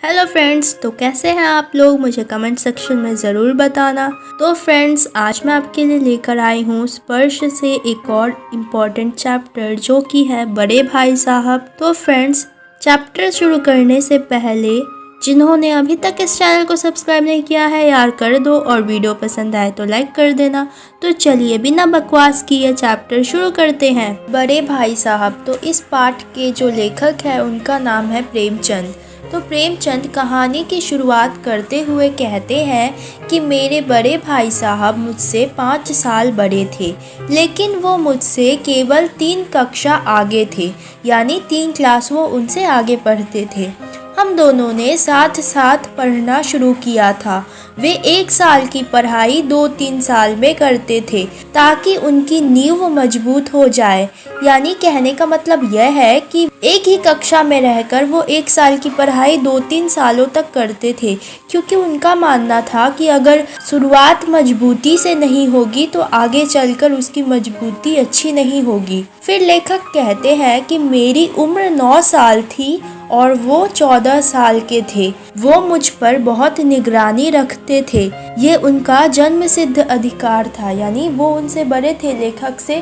Hello friends, तो कैसे हैं आप लोग? मुझे कमेंट सेक्शन में ज़रूर बताना। तो फ्रेंड्स, आज मैं आपके लिए लेकर आई हूँ स्पर्श से एक और इम्पॉर्टेंट चैप्टर जो कि है बड़े भाई साहब। तो फ्रेंड्स, चैप्टर शुरू करने से पहले जिन्होंने अभी तक इस चैनल को सब्सक्राइब नहीं किया है यार कर दो, और वीडियो पसंद आए तो लाइक कर देना। तो चलिए बिना बकवास किए चैप्टर शुरू करते हैं। बड़े भाई साहब। तो इस पाठ के जो लेखक है उनका नाम है प्रेमचंद। तो प्रेमचंद कहानी की शुरुआत करते हुए कहते हैं कि मेरे बड़े भाई साहब मुझसे 5 साल बड़े थे, लेकिन वो मुझसे केवल 3 कक्षा आगे थे, यानी 3 क्लास वो उनसे आगे पढ़ते थे। हम दोनों ने साथ साथ पढ़ना शुरू किया था। वे 1 साल की पढ़ाई 2-3 साल में करते थे ताकि उनकी नींव मजबूत हो जाए। यानी कहने का मतलब यह है कि एक ही कक्षा में रहकर वो 1 साल की पढ़ाई 2-3 सालों तक करते थे, क्योंकि उनका मानना था कि अगर शुरुआत मजबूती से नहीं होगी तो आगे चलकर उसकी मजबूती अच्छी नहीं होगी। फिर लेखक कहते हैं कि मेरी उम्र 9 साल थी और वो 14 साल के थे। वो मुझ पर बहुत निगरानी रखते थे। ये उनका जन्म सिद्ध अधिकार था, यानी वो उनसे बड़े थे लेखक से।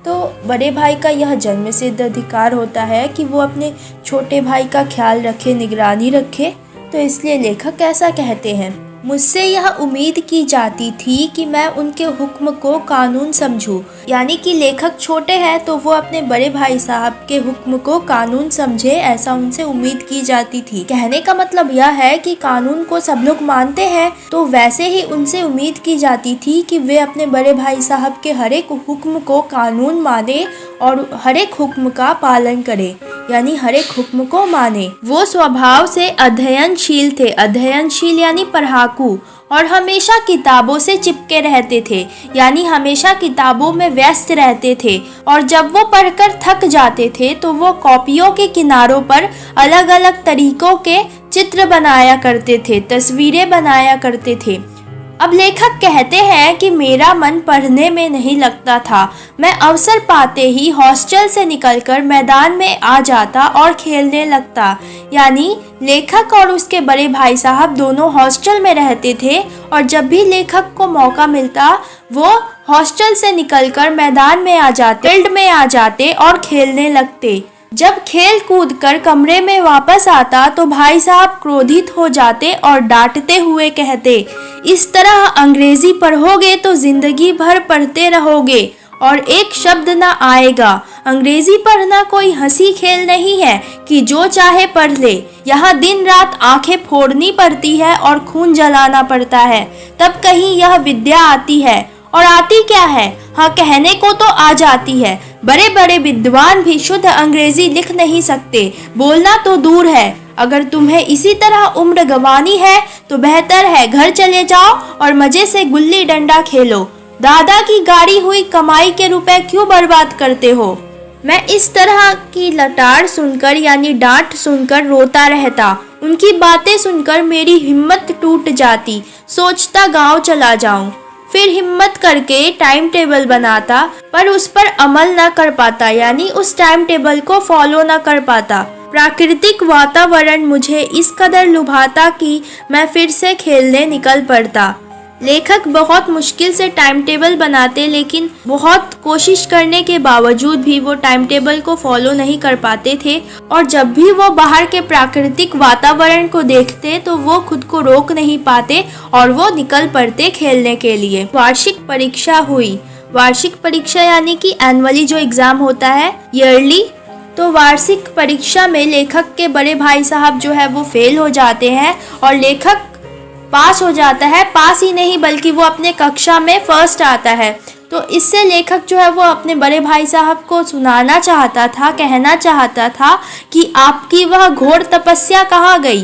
तो बड़े भाई का यह जन्म सिद्ध अधिकार होता है कि वो अपने छोटे भाई का ख्याल रखे, निगरानी रखे। तो इसलिए लेखक ऐसा कहते हैं। मुझसे यह उम्मीद की जाती थी कि मैं उनके हुक्म को कानून समझूं। यानी कि लेखक छोटे हैं तो वो अपने बड़े भाई साहब के हुक्म को कानून समझे, ऐसा उनसे उम्मीद की जाती थी। कहने का मतलब यह है कि कानून को सब लोग मानते हैं, तो वैसे ही उनसे उम्मीद की जाती थी कि वे अपने बड़े भाई साहब के हर एक हुक्म को कानून माने और हर एक हुक्म का पालन करे, यानी हर एक हुक्म को माने। वो स्वभाव से अध्ययनशील थे। अध्ययनशील यानी पढ़ाकू, और हमेशा किताबों से चिपके रहते थे, यानी हमेशा किताबों में व्यस्त रहते थे। और जब वो पढ़कर थक जाते थे तो वो कॉपियों के किनारों पर अलग अलग तरीकों के चित्र बनाया करते थे, तस्वीरें बनाया करते थे। अब लेखक कहते हैं कि मेरा मन पढ़ने में नहीं लगता था। मैं अवसर पाते ही हॉस्टल से निकलकर मैदान में आ जाता और खेलने लगता। यानी लेखक और उसके बड़े भाई साहब दोनों हॉस्टल में रहते थे, और जब भी लेखक को मौका मिलता वो हॉस्टल से निकलकर मैदान में आ जाते, फील्ड में आ जाते और खेलने लगते। जब खेल कूद कर कमरे में वापस आता तो भाई साहब क्रोधित हो जाते और डांटते हुए कहते, इस तरह अंग्रेजी पढ़ोगे तो जिंदगी भर पढ़ते रहोगे और एक शब्द ना आएगा। अंग्रेजी पढ़ना कोई हंसी खेल नहीं है कि जो चाहे पढ़ ले। यहाँ दिन रात आंखें फोड़नी पड़ती है और खून जलाना पड़ता है, तब कहीं यह विद्या आती है। और आती क्या है? हाँ, कहने को तो आ जाती है। बड़े बड़े विद्वान भी शुद्ध अंग्रेजी लिख नहीं सकते, बोलना तो दूर है। अगर तुम्हें इसी तरह उम्र गंवानी है तो बेहतर है घर चले जाओ और मजे से गुल्ली डंडा खेलो। दादा की गाड़ी हुई कमाई के रुपए क्यों बर्बाद करते हो? मैं इस तरह की लटार सुनकर यानी डांट सुनकर रोता रहता। उनकी बातें सुनकर मेरी हिम्मत टूट जाती। सोचता गांव चला जाऊं। फिर हिम्मत करके टाइम टेबल बनाता, पर उस पर अमल न कर पाता, यानी उस टाइम टेबल को फॉलो न कर पाता। प्राकृतिक वातावरण मुझे इस कदर लुभाता कि मैं फिर से खेलने निकल पड़ता। लेखक बहुत मुश्किल से टाइम टेबल बनाते, लेकिन बहुत कोशिश करने के बावजूद भी वो टाइम टेबल को फॉलो नहीं कर पाते थे। और जब भी वो बाहर के प्राकृतिक वातावरण को देखते तो वो खुद को रोक नहीं पाते और वो निकल पड़ते खेलने के लिए। वार्षिक परीक्षा हुई। वार्षिक परीक्षा यानी कि एनुअली जो एग्जाम होता है, ईयरली। तो वार्षिक परीक्षा में लेखक के बड़े भाई साहब जो है वो फेल हो जाते हैं और लेखक पास हो जाता है। पास ही नहीं बल्कि वो अपने कक्षा में फर्स्ट आता है। तो इससे लेखक जो है वो अपने बड़े भाई साहब को सुनाना चाहता था, कहना चाहता था कि आपकी वह घोर तपस्या कहाँ गई।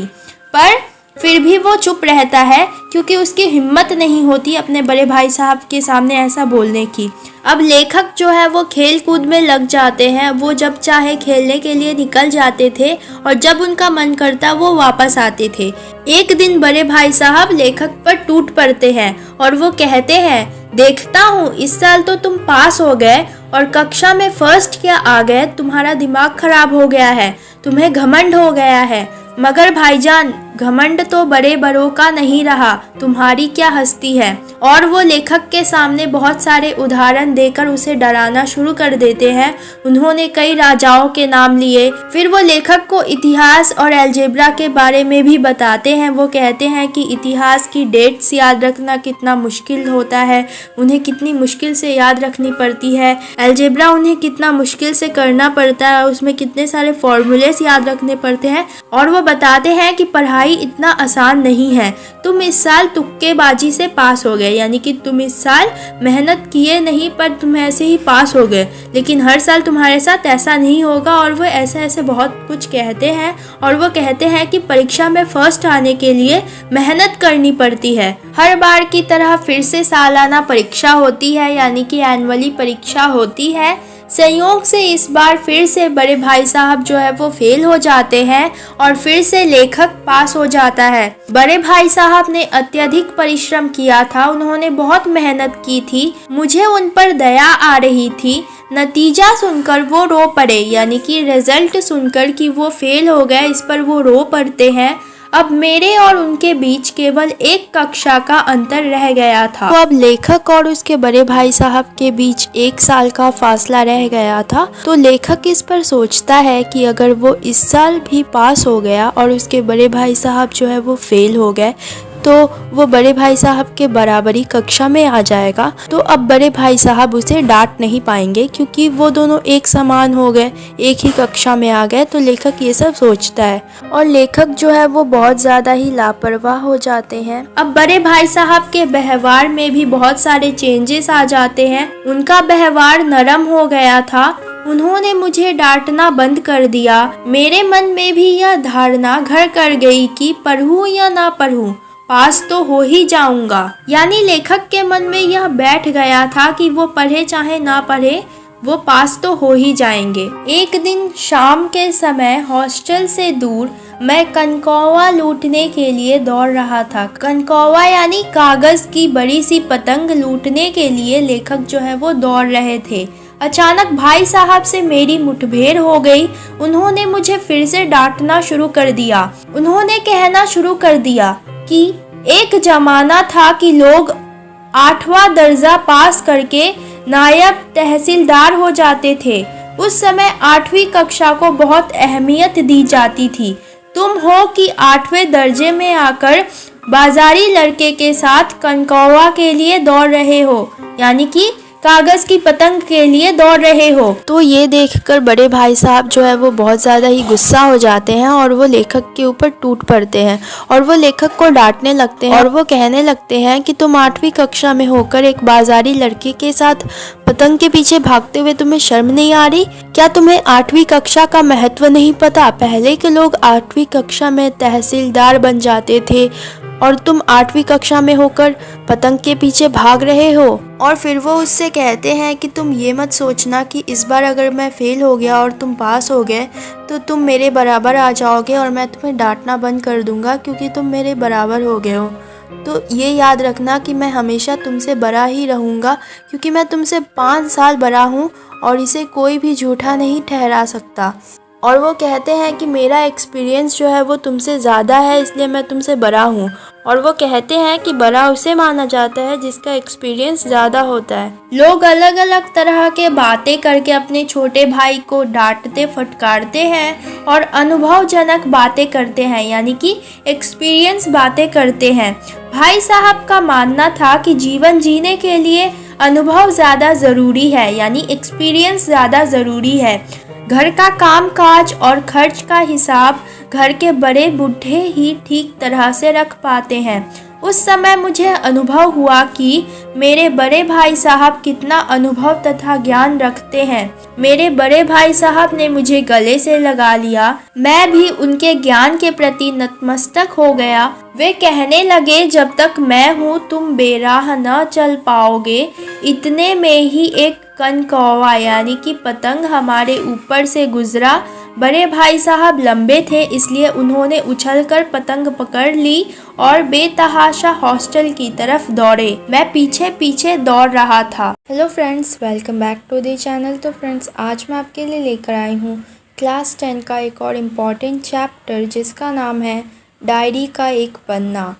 पर फिर भी वो चुप रहता है, क्योंकि उसकी हिम्मत नहीं होती अपने बड़े भाई साहब के सामने ऐसा बोलने की। अब लेखक जो है वो खेल कूद में लग जाते हैं। वो जब चाहे खेलने के लिए निकल जाते थे और जब उनका मन करता वो वापस आते थे। एक दिन बड़े भाई साहब लेखक पर टूट पड़ते हैं और वो कहते हैं, देखता हूँ इस साल तो तुम पास हो गए और कक्षा में फर्स्ट क्या आ गए। तुम्हारा दिमाग खराब हो गया है, तुम्हें घमंड हो गया है। मगर भाईजान, घमंड तो बड़े बड़ों का नहीं रहा, तुम्हारी क्या हस्ती है। और वो लेखक के सामने बहुत सारे उदाहरण देकर उसे डराना शुरू कर देते हैं। उन्होंने कई राजाओं के नाम लिए। फिर वो लेखक को इतिहास और अलजेब्रा के बारे में भी बताते हैं। वो कहते हैं कि इतिहास की डेट्स याद रखना कितना मुश्किल होता है, उन्हें कितनी मुश्किल से याद रखनी पड़ती है। अलजेब्रा उन्हें कितना मुश्किल से करना पड़ता है, उसमें कितने सारे फॉर्मूलेस याद रखने पड़ते हैं। और वो बताते हैं कि पढ़ाई इतना आसान नहीं है। तुम इस साल तुक्केबाजी से पास हो गए, यानी कि तुम इस साल मेहनत किए नहीं पर तुम ऐसे ही पास हो गए, लेकिन हर साल तुम्हारे साथ ऐसा नहीं होगा। और वो ऐसे बहुत कुछ कहते हैं। और वो कहते हैं कि परीक्षा में फर्स्ट आने के लिए मेहनत करनी पड़ती है। हर बार की तरह फिर से सालाना परीक्षा होती है, यानी कि एनुअली परीक्षा होती है। संयोग से इस बार फिर से बड़े भाई साहब जो है वो फेल हो जाते हैं और फिर से लेखक पास हो जाता है। बड़े भाई साहब ने अत्यधिक परिश्रम किया था, उन्होंने बहुत मेहनत की थी, मुझे उन पर दया आ रही थी। नतीजा सुनकर वो रो पड़े, यानी कि रिजल्ट सुनकर कि वो फेल हो गए, इस पर वो रो पड़ते हैं। अब मेरे और उनके बीच केवल एक कक्षा का अंतर रह गया था। तो अब लेखक और उसके बड़े भाई साहब के बीच 1 साल का फासला रह गया था। तो लेखक इस पर सोचता है कि अगर वो इस साल भी पास हो गया और उसके बड़े भाई साहब जो है वो फेल हो गए, तो वो बड़े भाई साहब के बराबरी कक्षा में आ जाएगा। तो अब बड़े भाई साहब उसे डांट नहीं पाएंगे, क्योंकि वो दोनों एक समान हो गए, एक ही कक्षा में आ गए। तो लेखक ये सब सोचता है और लेखक जो है वो बहुत ज़्यादा ही लापरवाह हो जाते हैं। अब बड़े भाई साहब के व्यवहार में भी बहुत सारे चेंजेस आ जाते हैं। उनका व्यवहार नरम हो गया था, उन्होंने मुझे डांटना बंद कर दिया। मेरे मन में भी यह धारणा घर कर गई कि पढ़ूं या ना पढ़ूं, पास तो हो ही जाऊंगा। यानी लेखक के मन में यह बैठ गया था कि वो पढ़े चाहे ना पढ़े, वो पास तो हो ही जाएंगे। एक दिन शाम के समय हॉस्टल से दूर मैं कनकौवा लूटने के लिए दौड़ रहा था। कनकौवा यानी कागज की बड़ी सी पतंग लूटने के लिए लेखक जो है वो दौड़ रहे थे। अचानक भाई साहब से मेरी मुठभेड़ हो गई। उन्होंने मुझे फिर से डांटना शुरू कर दिया। उन्होंने कहना शुरू कर दिया कि एक जमाना था कि लोग 8वां दर्जा पास करके नायब तहसीलदार हो जाते थे। उस समय 8वीं कक्षा को बहुत अहमियत दी जाती थी। तुम हो कि 8वें दर्जे में आकर बाजारी लड़के के साथ कनकौवा के लिए दौड़ रहे हो, यानी कि कागज की पतंग के लिए दौड़ रहे हो। तो ये देखकर बड़े भाई साहब जो है वो बहुत ज़्यादा ही गुस्सा हो जाते हैं और वो लेखक के ऊपर टूट पड़ते हैं और वो लेखक को डांटने लगते हैं और वो कहने लगते हैं कि तुम 8वीं कक्षा में होकर एक बाजारी लड़के के साथ पतंग के पीछे भागते हुए तुम्हें शर्म नहीं आ रही? क्या तुम्हें 8वीं कक्षा का महत्व नहीं पता? पहले के लोग 8वीं कक्षा में तहसीलदार बन जाते थे और तुम 8वीं कक्षा में होकर पतंग के पीछे भाग रहे हो। और फिर वो उससे कहते हैं कि तुम ये मत सोचना कि इस बार अगर मैं फेल हो गया और तुम पास हो गए तो तुम मेरे बराबर आ जाओगे और मैं तुम्हें डांटना बंद कर दूंगा, क्योंकि तुम मेरे बराबर हो गए हो। तो ये याद रखना कि मैं हमेशा तुमसे बड़ा ही रहूँगा, क्योंकि मैं तुमसे 5 साल बड़ा हूँ और इसे कोई भी झूठा नहीं ठहरा सकता। और वो कहते हैं कि मेरा एक्सपीरियंस जो है वो तुमसे ज़्यादा है, इसलिए मैं तुमसे बड़ा हूँ। और वो कहते हैं कि बड़ा उसे माना जाता है जिसका एक्सपीरियंस ज़्यादा होता है। लोग अलग अलग तरह के बातें करके अपने छोटे भाई को डांटते फटकारते हैं और अनुभवजनक बातें करते हैं, यानी कि एक्सपीरियंस बातें करते हैं। भाई साहब का मानना था कि जीवन जीने के लिए अनुभव ज़्यादा ज़रूरी है, यानी एक्सपीरियंस ज़्यादा ज़रूरी है। घर का काम काज और खर्च का हिसाब घर के बड़े बूढ़े ही ठीक तरह से रख पाते हैं। उस समय मुझे अनुभव हुआ कि मेरे बड़े भाई साहब कितना अनुभव तथा ज्ञान रखते हैं। मेरे बड़े भाई साहब ने मुझे गले से लगा लिया। मैं भी उनके ज्ञान के प्रति नतमस्तक हो गया। वे कहने लगे, जब तक मैं हूँ तुम बेराह न चल पाओगे। इतने में ही एक कनकौवा यानी कि पतंग हमारे ऊपर से गुजरा। बड़े भाई साहब लंबे थे, इसलिए उन्होंने उछलकर पतंग पकड़ ली और बेतहाशा हॉस्टल की तरफ दौड़े। मैं पीछे पीछे दौड़ रहा था। Hello friends, welcome back to the channel. तो फ्रेंड्स, आज मैं आपके लिए लेकर आई हूँ क्लास 10 का एक और इम्पॉर्टेंट चैप्टर जिसका नाम है बड़े भाई साहब। तो फ्रेंड्स, आज मैं आपके लिए लेकर आई हूँ क्लास 10 का एक और इम्पॉर्टेंट चैप्टर जिसका नाम है बड़े भाई साहब। तो फ्रेंड्स, आज मैं आपके लिए लेकर आई हूँ क्लास 10 का एक और इम्पॉर्टेंट चैप्टर जिसका नाम है डायरी का एक पन्ना।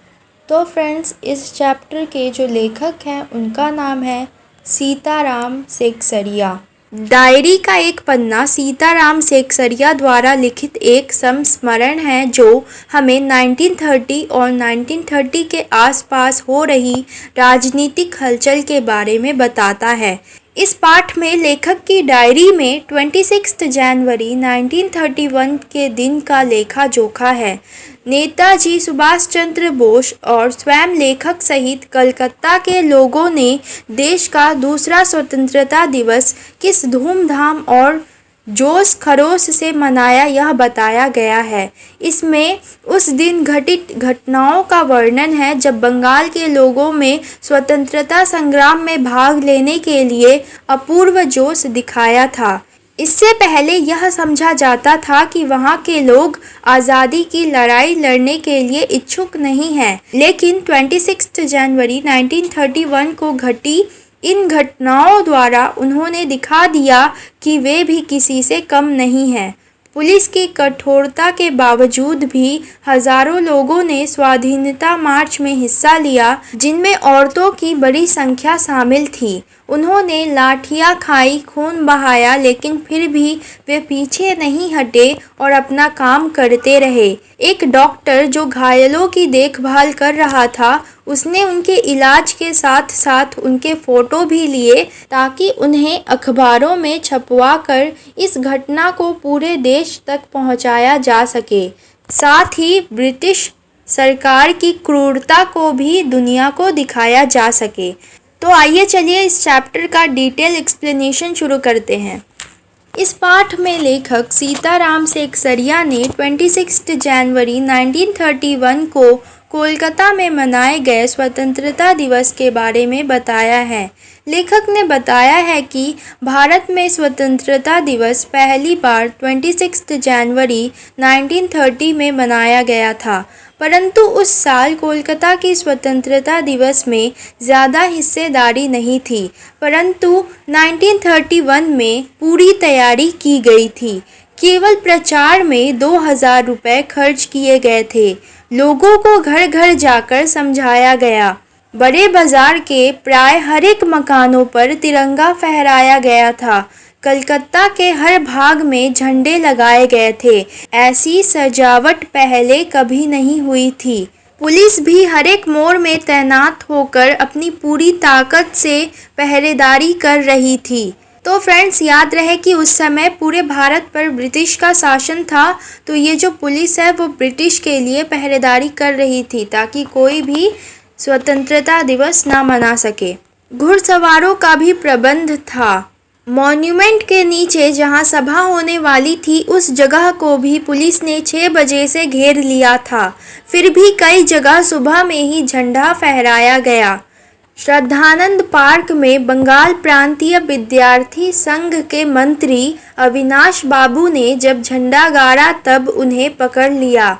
तो फ्रेंड्स, इस चैप्टर के जो लेखक हैं उनका नाम है सीताराम सेकसरिया। डायरी का एक पन्ना सीताराम सेकसरिया द्वारा लिखित एक संस्मरण है जो हमें 1930 और 1930 के आसपास हो रही राजनीतिक हलचल के बारे में बताता है। इस पाठ में लेखक की डायरी में 26 जनवरी 1931 के दिन का लेखा जोखा है। नेताजी सुभाष चंद्र बोस और स्वयं लेखक सहित कलकत्ता के लोगों ने देश का दूसरा स्वतंत्रता दिवस किस धूमधाम और जोश खरोश से मनाया, यह बताया गया है। इसमें उस दिन घटित घटनाओं का वर्णन है जब बंगाल के लोगों में स्वतंत्रता संग्राम में भाग लेने के लिए अपूर्व जोश दिखाया था। इससे पहले यह समझा जाता था कि वहाँ के लोग आज़ादी की लड़ाई लड़ने के लिए इच्छुक नहीं हैं, लेकिन 26 जनवरी 1931 को घटी इन घटनाओं द्वारा उन्होंने दिखा दिया कि वे भी किसी से कम नहीं हैं। पुलिस की कठोरता के बावजूद भी हजारों लोगों ने स्वाधीनता मार्च में हिस्सा लिया, जिनमें औरतों की बड़ी संख्या शामिल थी। उन्होंने लाठियां खाई, खून बहाया, लेकिन फिर भी वे पीछे नहीं हटे और अपना काम करते रहे। एक डॉक्टर जो घायलों की देखभाल कर रहा था, उसने उनके इलाज के साथ साथ उनके फ़ोटो भी लिए ताकि उन्हें अखबारों में छपवाकर इस घटना को पूरे देश तक पहुंचाया जा सके। साथ ही ब्रिटिश सरकार की क्रूरता को भी दुनिया को दिखाया जा सके। तो आइए चलिए इस चैप्टर का डिटेल एक्सप्लेनेशन शुरू करते हैं। इस पाठ में लेखक सीताराम सेकसरिया ने 26 जनवरी 1931 को कोलकाता में मनाए गए स्वतंत्रता दिवस के बारे में बताया है। लेखक ने बताया है कि भारत में स्वतंत्रता दिवस पहली बार 26 जनवरी 1930 में मनाया गया था, परंतु उस साल कोलकाता की स्वतंत्रता दिवस में ज़्यादा हिस्सेदारी नहीं थी, परंतु 1931 में पूरी तैयारी की गई थी। केवल प्रचार में 2000 रुपये खर्च किए गए थे। लोगों को घर घर जाकर समझाया गया। बड़े बाजार के प्राय हर एक मकानों पर तिरंगा फहराया गया था। कलकत्ता के हर भाग में झंडे लगाए गए थे। ऐसी सजावट पहले कभी नहीं हुई थी। पुलिस भी हर एक मोड़ में तैनात होकर अपनी पूरी ताकत से पहरेदारी कर रही थी। तो फ्रेंड्स, याद रहे कि उस समय पूरे भारत पर ब्रिटिश का शासन था, तो ये जो पुलिस है वो ब्रिटिश के लिए पहरेदारी कर रही थी ताकि कोई भी स्वतंत्रता दिवस ना मना सके। घुड़सवारों का भी प्रबंध था। मॉन्यूमेंट के नीचे जहां सभा होने वाली थी, उस जगह को भी पुलिस ने 6 बजे से घेर लिया था। फिर भी कई जगह सुबह में ही झंडा फहराया गया। श्रद्धानंद पार्क में बंगाल प्रांतीय विद्यार्थी संघ के मंत्री अविनाश बाबू ने जब झंडा गाड़ा तब उन्हें पकड़ लिया।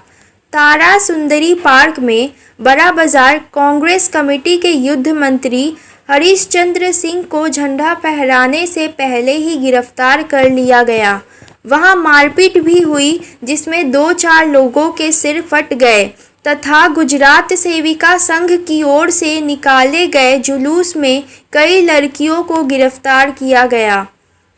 तारा सुंदरी पार्क में बड़ा बाजार कांग्रेस कमेटी के युद्ध मंत्री हरीशचंद्र सिंह को झंडा फहराने से पहले ही गिरफ्तार कर लिया गया। वहां मारपीट भी हुई, जिसमें 2-4 लोगों के सिर फट गए तथा गुजरात सेविका संघ की ओर से निकाले गए जुलूस में कई लड़कियों को गिरफ्तार किया गया।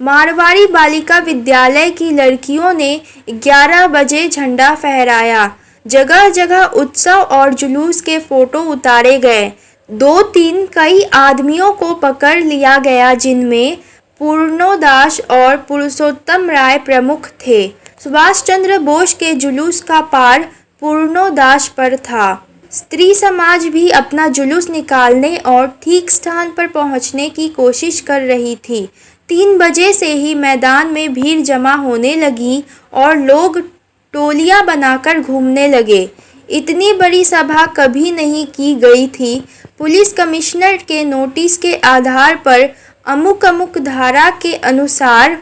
मारवाड़ी बालिका विद्यालय की लड़कियों ने 11 बजे झंडा फहराया। जगह जगह उत्सव और जुलूस के फोटो उतारे गए। 2-3 कई आदमियों को पकड़ लिया गया, जिनमें पूर्णोदास और पुरुषोत्तम राय प्रमुख थे। सुभाष चंद्र बोस के जुलूस का पार पूर्णोदास पर था। स्त्री समाज भी अपना जुलूस निकालने और ठीक स्थान पर पहुंचने की कोशिश कर रही थी। 3 बजे से ही मैदान में भीड़ जमा होने लगी और लोग टोलियां बनाकर घूमने लगे। इतनी बड़ी सभा कभी नहीं की गई थी। पुलिस कमिश्नर के नोटिस के आधार पर अमुक अमुक धारा के अनुसार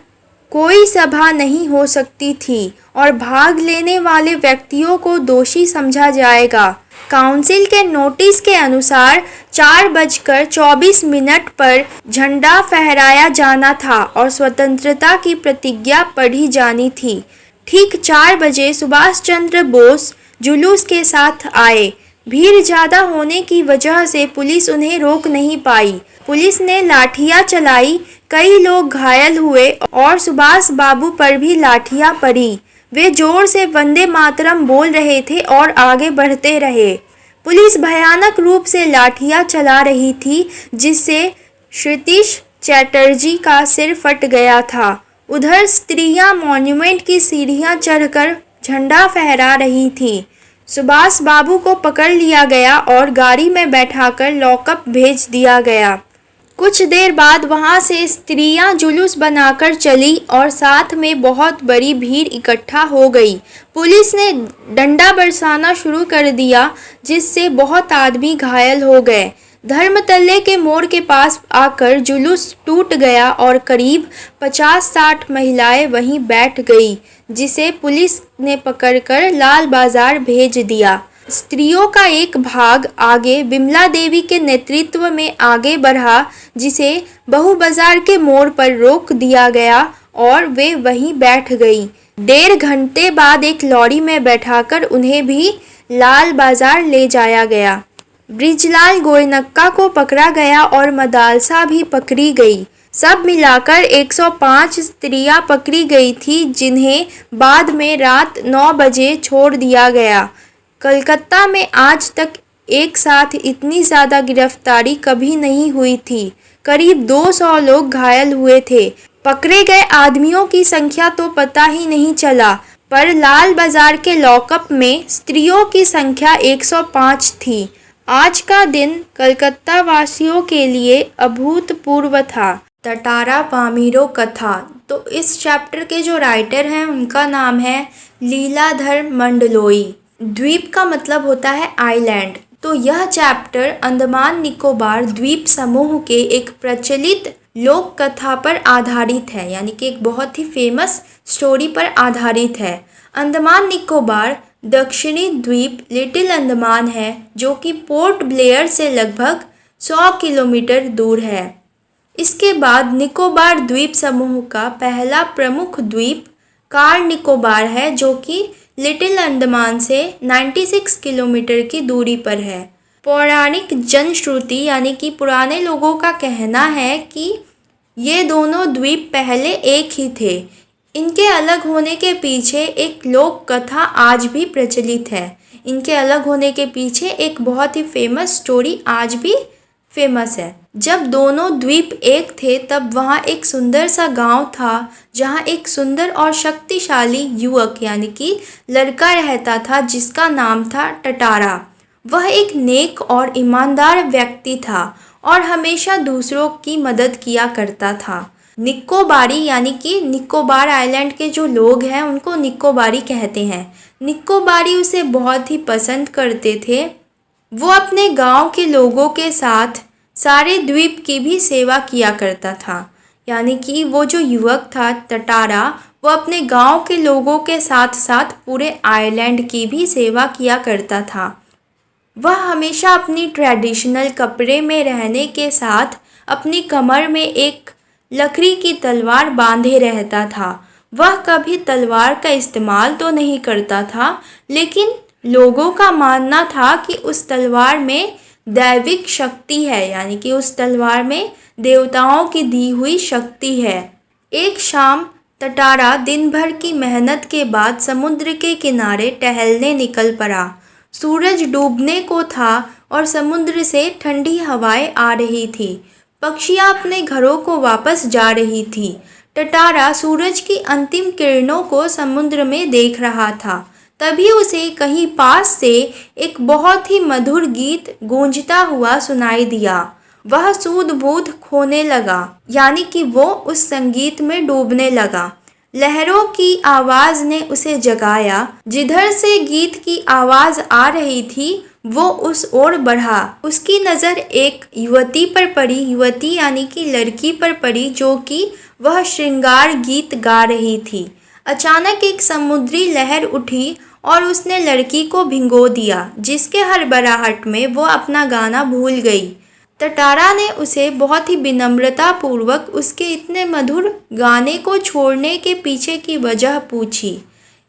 कोई सभा नहीं हो सकती थी और भाग लेने वाले व्यक्तियों को दोषी समझा जाएगा। काउंसिल के नोटिस के अनुसार 4:24 पर झंडा फहराया जाना था और स्वतंत्रता की प्रतिज्ञा पढ़ी जानी थी। ठीक 4 बजे सुभाष चंद्र बोस जुलूस के साथ आए। भीड़ ज्यादा होने की वजह से पुलिस उन्हें रोक नहीं पाई। पुलिस ने लाठियां चलाई, कई लोग घायल हुए और सुभाष बाबू पर भी लाठियां पड़ी। वे जोर से वंदे मातरम बोल रहे थे और आगे बढ़ते रहे। पुलिस भयानक रूप से लाठियां चला रही थी, जिससे क्षितिज चैटर्जी का सिर फट गया था। उधर स्त्रियां मॉन्यूमेंट की सीढ़ियां चढ़कर झंडा फहरा रही थीं। सुभाष बाबू को पकड़ लिया गया और गाड़ी में बैठाकर लॉकअप भेज दिया गया। कुछ देर बाद वहां से स्त्रियां जुलूस बनाकर चली और साथ में बहुत बड़ी भीड़ इकट्ठा हो गई। पुलिस ने डंडा बरसाना शुरू कर दिया, जिससे बहुत आदमी घायल हो गए। धर्मतल्ले के मोड़ के पास आकर जुलूस टूट गया और करीब 50-60 महिलाएं वहीं बैठ गई, जिसे पुलिस ने पकड़कर लाल बाजार भेज दिया। स्त्रियों का एक भाग आगे बिमला देवी के नेतृत्व में आगे बढ़ा, जिसे बहु बाजार के मोड़ पर रोक दिया गया और वे वहीं बैठ गईं। 1.5 घंटे बाद एक लॉरी में बैठाकर उन्हें भी लाल बाजार ले जाया गया। ब्रिजलाल गोयनक्का को पकड़ा गया और मदालसा भी पकड़ी गई। सब मिलाकर 105 स्त्रियां पकड़ी गई थी, जिन्हें बाद में रात 9 बजे छोड़ दिया गया। कलकत्ता में आज तक एक साथ इतनी ज़्यादा गिरफ्तारी कभी नहीं हुई थी। करीब 200 लोग घायल हुए थे। पकड़े गए आदमियों की संख्या तो पता ही नहीं चला, पर लाल बाजार के लॉकअप में स्त्रियों की संख्या 105 थी। आज का दिन कलकत्ता वासियों के लिए अभूतपूर्व था। टटारा पामीरो कथा। तो इस चैप्टर के जो राइटर हैं उनका नाम है लीलाधर मंडलोई। द्वीप का मतलब होता है आइलैंड। तो यह चैप्टर अंडमान निकोबार द्वीप समूह के एक प्रचलित लोक कथा पर आधारित है, यानी कि एक बहुत ही फेमस स्टोरी पर आधारित है। अंडमान निकोबार दक्षिणी द्वीप लिटिल अंडमान है, जो कि पोर्ट ब्लेयर से लगभग 100 किलोमीटर दूर है। इसके बाद निकोबार द्वीप समूह का पहला प्रमुख द्वीप कार निकोबार है, जो कि लिटिल अंडमान से 96 किलोमीटर की दूरी पर है। पौराणिक जनश्रुति यानी कि पुराने लोगों का कहना है कि ये दोनों द्वीप पहले एक ही थे। इनके अलग होने के पीछे एक लोक कथा आज भी प्रचलित है। इनके अलग होने के पीछे एक बहुत ही फेमस स्टोरी आज भी फेमस है। जब दोनों द्वीप एक थे तब वहाँ एक सुंदर सा गांव था, जहाँ एक सुंदर और शक्तिशाली युवक यानी कि लड़का रहता था, जिसका नाम था टटारा। वह एक नेक और ईमानदार व्यक्ति था और हमेशा दूसरों की मदद किया करता था। निकोबारी यानी कि निकोबार आइलैंड के जो लोग हैं उनको निकोबारी कहते हैं। निकोबारी उसे बहुत ही पसंद करते थे। वो अपने गांव के लोगों के साथ सारे द्वीप की भी सेवा किया करता था। यानी कि वो जो युवक था टटारा, वो अपने गांव के लोगों के साथ साथ पूरे आइलैंड की भी सेवा किया करता था। वह हमेशा अपनी ट्रेडिशनल कपड़े में रहने के साथ अपनी कमर में एक लकड़ी की तलवार बांधे रहता था। वह कभी तलवार का इस्तेमाल तो नहीं करता था, लेकिन लोगों का मानना था कि उस तलवार में दैविक शक्ति है, यानी कि उस तलवार में देवताओं की दी हुई शक्ति है। एक शाम टटारा दिन भर की मेहनत के बाद समुद्र के किनारे टहलने निकल पड़ा। सूरज डूबने को था और समुद्र से ठंडी हवाएं आ रही थी। पक्षियां अपने घरों को वापस जा रही थी। टटारा सूरज की अंतिम किरणों को समुद्र में देख रहा था। तभी उसे कहीं पास से एक बहुत ही मधुर गीत गूंजता हुआ सुनाई दिया। वह सूध-बूध खोने लगा, यानी कि वो उस संगीत में डूबने लगा। लहरों की आवाज़ ने उसे जगाया। जिधर से गीत की आवाज़ आ रही थी वो उस ओर बढ़ा। उसकी नज़र एक युवती पर पड़ी, युवती यानी कि लड़की पर पड़ी, जो कि वह श्रृंगार गीत गा रही थी। अचानक एक समुद्री लहर उठी और उसने लड़की को भिगो दिया, जिसके हड़बड़ाहट में वो अपना गाना भूल गई। टटारा ने उसे बहुत ही विनम्रता पूर्वक उसके इतने मधुर गाने को छोड़ने के पीछे की वजह पूछी।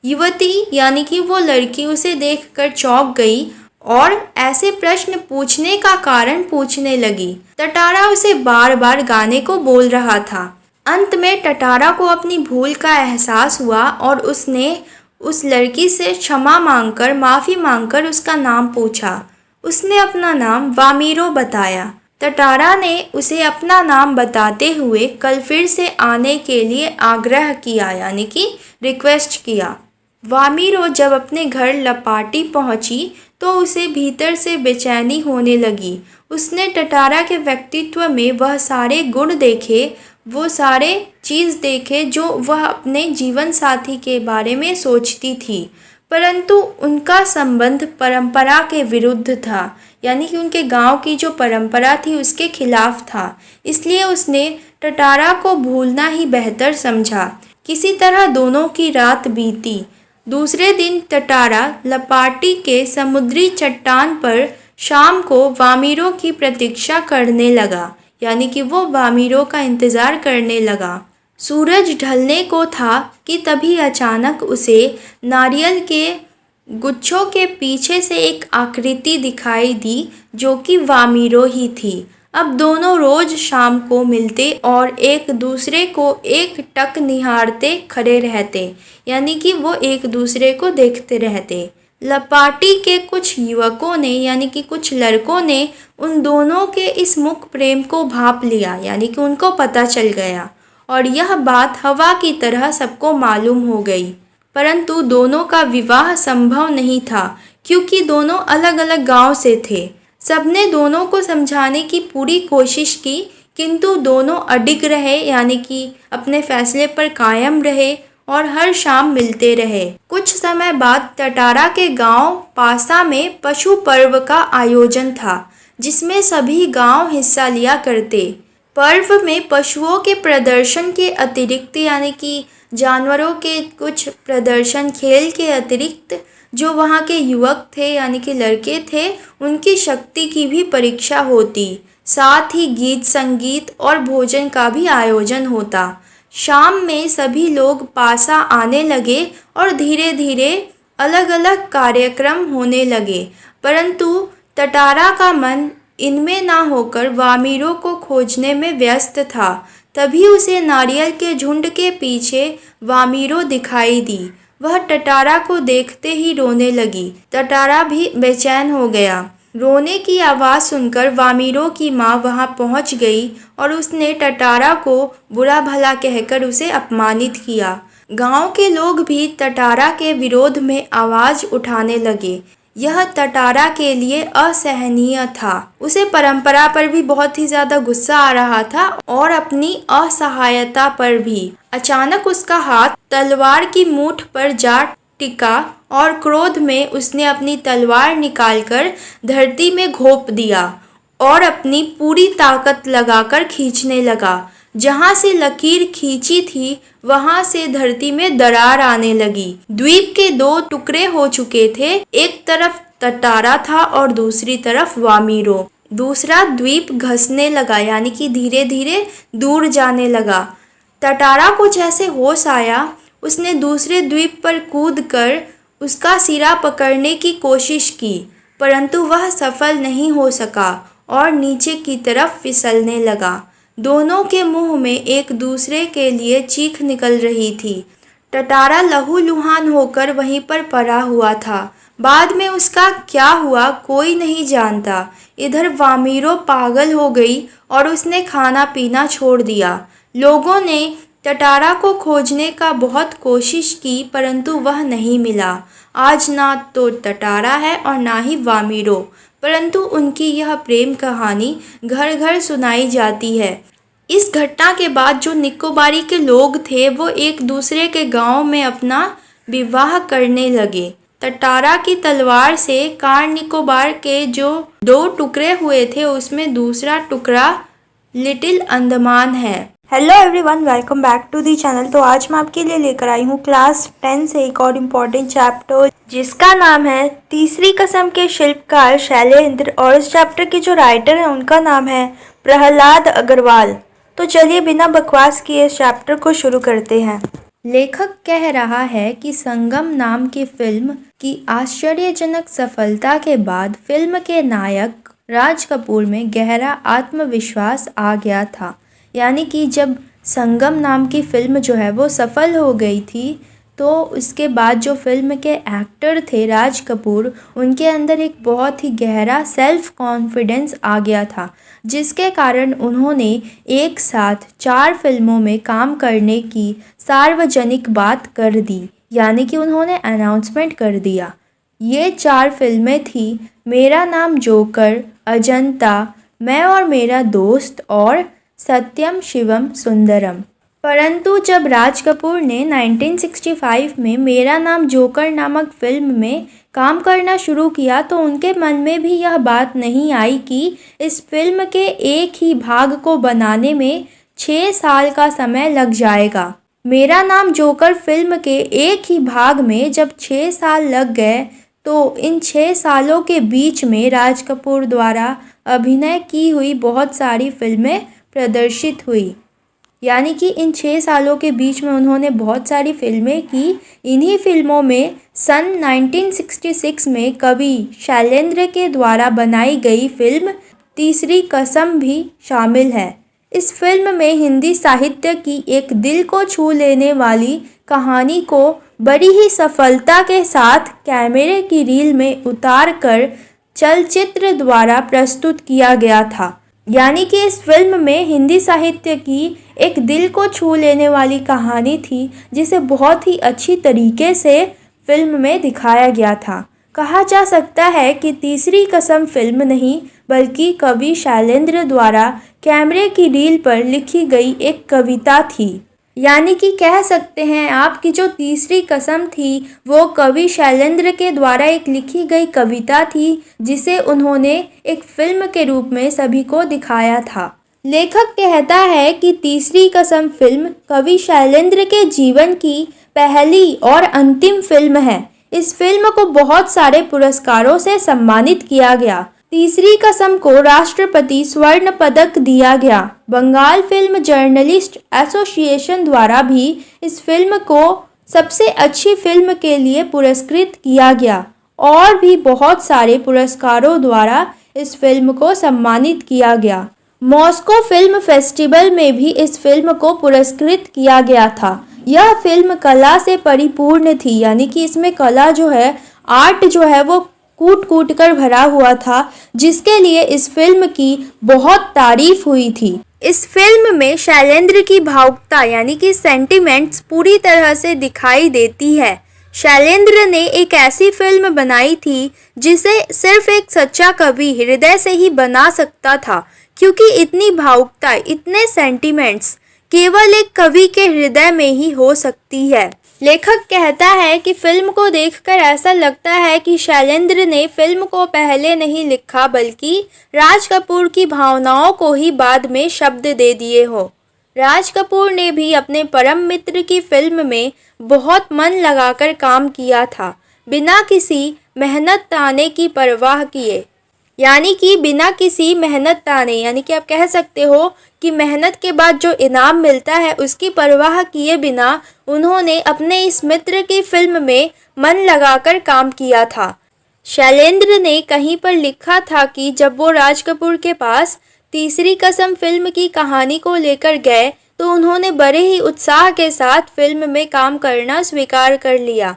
युवती यानी कि वो लड़की उसे देखकर चौंक गई और ऐसे प्रश्न पूछने का कारण पूछने लगी। टटारा उसे बार बार गाने को बोल रहा था। अंत में टटारा को अपनी भूल का एहसास हुआ और उसने उस लड़की से क्षमा मांगकर माफ़ी मांगकर उसका नाम पूछा। उसने अपना नाम वामीरो बताया। टटारा ने उसे अपना नाम बताते हुए कल फिर से आने के लिए आग्रह किया यानी कि रिक्वेस्ट किया। वामीरो जब अपने घर लपाटी पहुंची तो उसे भीतर से बेचैनी होने लगी। उसने टटारा के व्यक्तित्व में वह सारे गुण देखे, वो सारे चीज़ देखे जो वह अपने जीवन साथी के बारे में सोचती थी, परंतु उनका संबंध परंपरा के विरुद्ध था, यानी कि उनके गांव की जो परंपरा थी उसके खिलाफ था। इसलिए उसने टटारा को भूलना ही बेहतर समझा। किसी तरह दोनों की रात बीती। दूसरे दिन टटारा लपाटी के समुद्री चट्टान पर शाम को वामीरो की प्रतीक्षा करने लगा, यानी कि वो वामीरो का इंतज़ार करने लगा। सूरज ढलने को था कि तभी अचानक उसे नारियल के गुच्छों के पीछे से एक आकृति दिखाई दी जो कि वामीरो ही थी। अब दोनों रोज शाम को मिलते और एक दूसरे को एक टक निहारते खड़े रहते, यानी कि वो एक दूसरे को देखते रहते। लपाटी के कुछ युवकों ने यानी कि कुछ लड़कों ने उन दोनों के इस मुख प्रेम को भांप लिया, यानी कि उनको पता चल गया और यह बात हवा की तरह सबको मालूम हो गई। परंतु दोनों का विवाह संभव नहीं था क्योंकि दोनों अलग अलग गांव से थे। सबने दोनों को समझाने की पूरी कोशिश की किंतु दोनों अडिग रहे, यानी कि अपने फैसले पर कायम रहे और हर शाम मिलते रहे। कुछ समय बाद टटारा के गांव पासा में पशु पर्व का आयोजन था जिसमें सभी गांव हिस्सा लिया करते। पर्व में पशुओं के प्रदर्शन के अतिरिक्त यानी कि जानवरों के कुछ प्रदर्शन खेल के अतिरिक्त जो वहाँ के युवक थे यानी कि लड़के थे उनकी शक्ति की भी परीक्षा होती। साथ ही गीत संगीत और भोजन का भी आयोजन होता। शाम में सभी लोग पासा आने लगे और धीरे धीरे अलग अलग कार्यक्रम होने लगे, परंतु टटारा का मन इनमें ना होकर वामीरो को खोजने में व्यस्त था। तभी उसे नारियल के झुंड के पीछे वामीरो दिखाई दी। वह टटारा को देखते ही रोने लगी। टटारा भी बेचैन हो गया। रोने की आवाज़ सुनकर वामीरो की माँ वहाँ पहुँच गई और उसने टटारा को बुरा भला कहकर उसे अपमानित किया। गांव के लोग भी टटारा के विरोध में आवाज़ उठाने लगे। यह टटारा के लिए असहनीय था। उसे परंपरा पर भी बहुत ही ज़्यादा गुस्सा आ रहा था और अपनी असहायता पर भी। अचानक उसका हाथ तलवार की मूठ पर जा टिका और क्रोध में उसने अपनी तलवार निकालकर धरती में घोंप दिया और अपनी पूरी ताकत लगाकर खींचने लगा। जहाँ से लकीर खींची थी वहाँ से धरती में दरार आने लगी। द्वीप के दो टुकड़े हो चुके थे, एक तरफ टटारा था और दूसरी तरफ वामीरो। दूसरा द्वीप घसने लगा, यानी कि धीरे धीरे दूर जाने लगा। टटारा को जैसे होश आया, उसने दूसरे द्वीप पर कूदकर उसका सिरा पकड़ने की कोशिश की, परंतु वह सफल नहीं हो सका और नीचे की तरफ फिसलने लगा। दोनों के मुंह में एक दूसरे के लिए चीख निकल रही थी। टटारा लहूलुहान होकर वहीं पर पड़ा हुआ था। बाद में उसका क्या हुआ कोई नहीं जानता। इधर वामीरो पागल हो गई और उसने खाना पीना छोड़ दिया। लोगों ने टटारा को खोजने का बहुत कोशिश की, परंतु वह नहीं मिला। आज ना तो टटारा है और ना ही वामीरो, परंतु उनकी यह प्रेम कहानी घर घर सुनाई जाती है। इस घटना के बाद जो निकोबारी के लोग थे वो एक दूसरे के गांव में अपना विवाह करने लगे। टटारा की तलवार से कार निकोबार के जो दो टुकड़े हुए थे उसमें दूसरा टुकड़ा लिटिल अंडमान है। Hello everyone, welcome back to the channel. तो आज मैं आपके लिए लेकर आई हूँ क्लास 10 से एक और इम्पोर्टेंट चैप्टर जिसका नाम है तीसरी कसम के शिल्पकार शैलेंद्र, और इस चैप्टर के जो राइटर हैं उनका नाम है प्रहलाद अग्रवाल। तो चलिए बिना बकवास किए इस चैप्टर को शुरू करते हैं। लेखक कह रहा है कि संगम नाम की फिल्म की आश्चर्यजनक सफलता के बाद फिल्म के नायक राज कपूर में गहरा आत्मविश्वास आ गया था। यानी कि जब संगम नाम की फिल्म जो है वो सफल हो गई थी, तो उसके बाद जो फिल्म के एक्टर थे राज कपूर, उनके अंदर एक बहुत ही गहरा सेल्फ कॉन्फिडेंस आ गया था, जिसके कारण उन्होंने एक साथ 4 फिल्मों में काम करने की सार्वजनिक बात कर दी। यानी कि उन्होंने अनाउंसमेंट कर दिया। ये 4 फिल्में थी मेरा नाम जोकर, अजंता, मैं और मेरा दोस्त और सत्यम शिवम सुंदरम। परंतु जब राज कपूर ने 1965 में मेरा नाम जोकर नामक फिल्म में काम करना शुरू किया, तो उनके मन में भी यह बात नहीं आई कि इस फिल्म के एक ही भाग को बनाने में 6 साल का समय लग जाएगा। मेरा नाम जोकर फिल्म के एक ही भाग में जब 6 साल लग गए, तो इन 6 सालों के बीच में राज कपूर द्वारा अभिनय की हुई बहुत सारी फिल्में प्रदर्शित हुई। यानी कि इन 6 सालों के बीच में उन्होंने बहुत सारी फिल्में की। इन्हीं फिल्मों में सन 1966 में कवि शैलेंद्र के द्वारा बनाई गई फिल्म तीसरी कसम भी शामिल है। इस फिल्म में हिंदी साहित्य की एक दिल को छू लेने वाली कहानी को बड़ी ही सफलता के साथ कैमरे की रील में उतार कर चलचित्र द्वारा प्रस्तुत किया गया था। यानी कि इस फिल्म में हिंदी साहित्य की एक दिल को छू लेने वाली कहानी थी, जिसे बहुत ही अच्छी तरीके से फिल्म में दिखाया गया था। कहा जा सकता है कि तीसरी कसम फिल्म नहीं, बल्कि कवि शैलेंद्र द्वारा कैमरे की रील पर लिखी गई एक कविता थी। यानी कि कह सकते हैं आप कि जो तीसरी कसम थी वो कवि शैलेंद्र के द्वारा एक लिखी गई कविता थी, जिसे उन्होंने एक फिल्म के रूप में सभी को दिखाया था। लेखक कहता है कि तीसरी कसम फिल्म कवि शैलेंद्र के जीवन की पहली और अंतिम फिल्म है। इस फिल्म को बहुत सारे पुरस्कारों से सम्मानित किया गया। तीसरी कसम को राष्ट्रपति स्वर्ण पदक दिया गया। बंगाल फिल्म जर्नलिस्ट एसोसिएशन द्वारा भी इस फिल्म को सबसे अच्छी फिल्म के लिए पुरस्कृत किया गया और भी बहुत सारे पुरस्कारों द्वारा इस फिल्म को सम्मानित किया गया। मॉस्को फिल्म फेस्टिवल में भी इस फिल्म को पुरस्कृत किया गया था। यह फिल्म कला से परिपूर्ण थी। यानी कि इसमें कला जो है, आर्ट जो है वो कूट कूट कर भरा हुआ था, जिसके लिए इस फिल्म की बहुत तारीफ हुई थी। इस फिल्म में शैलेंद्र की भावुकता यानी कि सेंटिमेंट्स पूरी तरह से दिखाई देती है। शैलेंद्र ने एक ऐसी फिल्म बनाई थी जिसे सिर्फ एक सच्चा कवि हृदय से ही बना सकता था, क्योंकि इतनी भावुकता, इतने सेंटिमेंट्स केवल एक कवि के हृदय में ही हो सकती है। लेखक कहता है कि फिल्म को देखकर ऐसा लगता है कि शैलेंद्र ने फिल्म को पहले नहीं लिखा, बल्कि राज कपूर की भावनाओं को ही बाद में शब्द दे दिए हो। राज कपूर ने भी अपने परम मित्र की फिल्म में बहुत मन लगाकर काम किया था, बिना किसी मेहनत ताने की परवाह किए। यानी कि बिना किसी मेहनत ताने, यानी कि आप कह सकते हो कि मेहनत के बाद जो इनाम मिलता है उसकी परवाह किए बिना उन्होंने अपने इस मित्र की फिल्म में मन लगाकर काम किया था। शैलेंद्र ने कहीं पर लिखा था कि जब वो राज कपूर के पास तीसरी कसम फिल्म की कहानी को लेकर गए, तो उन्होंने बड़े ही उत्साह के साथ फिल्म में काम करना स्वीकार कर लिया,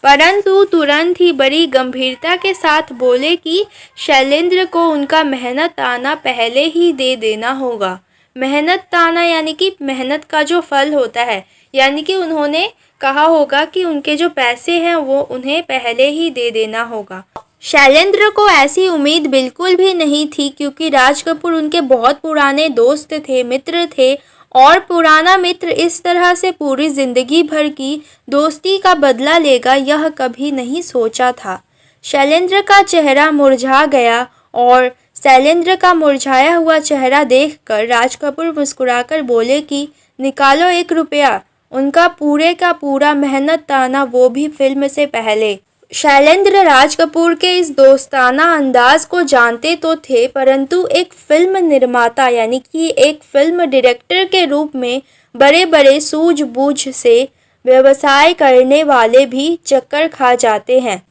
परंतु तुरंत ही बड़ी गंभीरता के साथ बोले कि शैलेंद्र को उनका मेहनत ताना पहले ही दे देना होगा। मेहनत ताना यानी कि मेहनत का जो फल होता है, यानी कि उन्होंने कहा होगा कि उनके जो पैसे हैं वो उन्हें पहले ही दे देना होगा। शैलेंद्र को ऐसी उम्मीद बिल्कुल भी नहीं थी, क्योंकि राज कपूर उनके बहुत पुराने दोस्त थे, मित्र थे, और पुराना मित्र इस तरह से पूरी जिंदगी भर की दोस्ती का बदला लेगा, यह कभी नहीं सोचा था। शैलेंद्र का चेहरा मुरझा गया और शैलेंद्र का मुरझाया हुआ चेहरा देखकर राज कपूर मुस्कुराकर बोले कि निकालो 1 रुपया। उनका पूरे का पूरा मेहनत ताना, वो भी फिल्म से पहले। शैलेंद्र राज कपूर के इस दोस्ताना अंदाज को जानते तो थे, परंतु एक फिल्म निर्माता यानी कि एक फिल्म डायरेक्टर के रूप में बड़े बड़े सूझबूझ से व्यवसाय करने वाले भी चक्कर खा जाते हैं।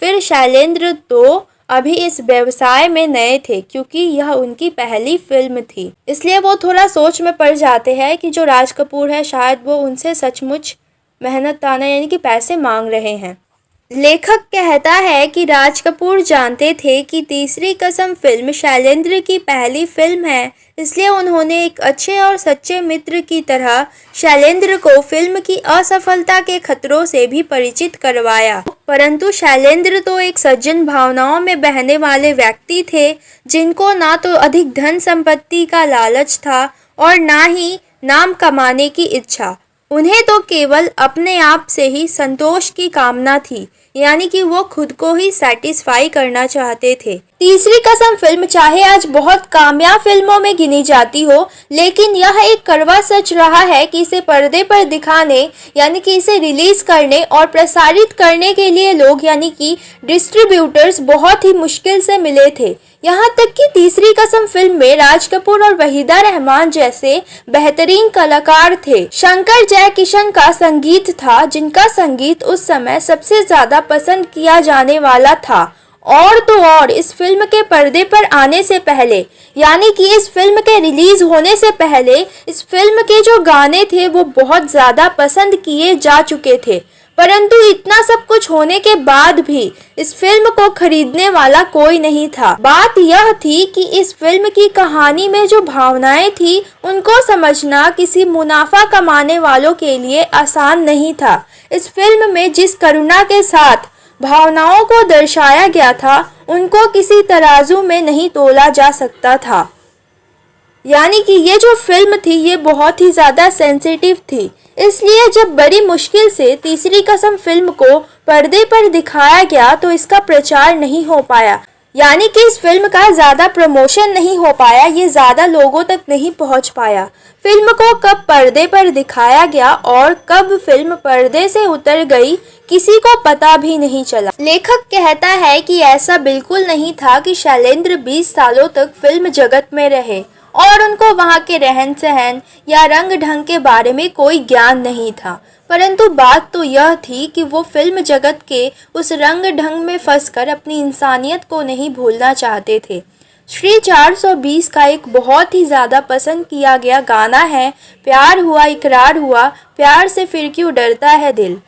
फिर शैलेंद्र तो अभी इस व्यवसाय में नए थे क्योंकि यह उनकी पहली फिल्म थी, इसलिए वो थोड़ा सोच में पड़ जाते हैं कि जो राज कपूर है शायद वो उनसे सचमुच मेहनताना यानी कि पैसे मांग रहे हैं। लेखक कहता है कि राज कपूर जानते थे कि तीसरी कसम फिल्म शैलेंद्र की पहली फिल्म है, इसलिए उन्होंने एक अच्छे और सच्चे मित्र की तरह शैलेंद्र को फिल्म की असफलता के खतरों से भी परिचित करवाया। परंतु शैलेंद्र तो एक सज्जन भावनाओं में बहने वाले व्यक्ति थे, जिनको ना तो अधिक धन संपत्ति का लालच था और ना ही नाम कमाने की इच्छा। उन्हें तो केवल अपने आप से ही संतोष की कामना थी, यानी कि वो खुद को ही सेटिस्फाई करना चाहते थे। तीसरी कसम फिल्म चाहे आज बहुत कामयाब फिल्मों में गिनी जाती हो, लेकिन यह एक कड़वा सच रहा है कि इसे पर्दे पर दिखाने यानी कि इसे रिलीज करने और प्रसारित करने के लिए लोग यानी कि डिस्ट्रीब्यूटर्स बहुत ही मुश्किल से मिले थे। यहाँ तक कि तीसरी कसम फिल्म में राज कपूर और वहीदा रहमान जैसे बेहतरीन कलाकार थे। शंकर जयकिशन का संगीत था, जिनका संगीत उस समय सबसे ज्यादा पसंद किया जाने वाला था। और तो और इस फिल्म के पर्दे पर आने से पहले यानी कि इस फिल्म के रिलीज होने से पहले इस फिल्म के जो गाने थे वो बहुत ज्यादा पसंद किए जा चुके थे। परंतु इतना सब कुछ होने के बाद भी इस फिल्म को खरीदने वाला कोई नहीं था। बात यह थी कि इस फिल्म की कहानी में जो भावनाएं थी उनको समझना किसी मुनाफा कमाने वालों के लिए आसान नहीं था। इस फिल्म में जिस करुणा के साथ भावनाओं को दर्शाया गया था उनको किसी तराजू में नहीं तोला जा सकता था। यानी कि ये जो फिल्म थी ये बहुत ही ज़्यादा सेंसिटिव थी, इसलिए जब बड़ी मुश्किल से तीसरी कसम फिल्म को पर्दे पर दिखाया गया तो इसका प्रचार नहीं हो पाया, यानी कि इस फिल्म का ज़्यादा प्रमोशन नहीं हो पाया, ये ज़्यादा लोगों तक नहीं पहुंच पाया। फिल्म को कब पर्दे पर दिखाया गया और कब फिल्म पर्दे से उतर गई किसी को पता भी नहीं चला। लेखक कहता है कि ऐसा बिल्कुल नहीं था कि शैलेंद्र 20 सालों तक फिल्म जगत में रहे और उनको वहाँ के रहन सहन या रंग ढंग के बारे में कोई ज्ञान नहीं था, परंतु बात तो यह थी कि वो फिल्म जगत के उस रंग ढंग में फंसकर अपनी इंसानियत को नहीं भूलना चाहते थे। श्री 420 का एक बहुत ही ज़्यादा पसंद किया गया गाना है प्यार हुआ इकरार हुआ, प्यार से फिर क्यों डरता है दिल।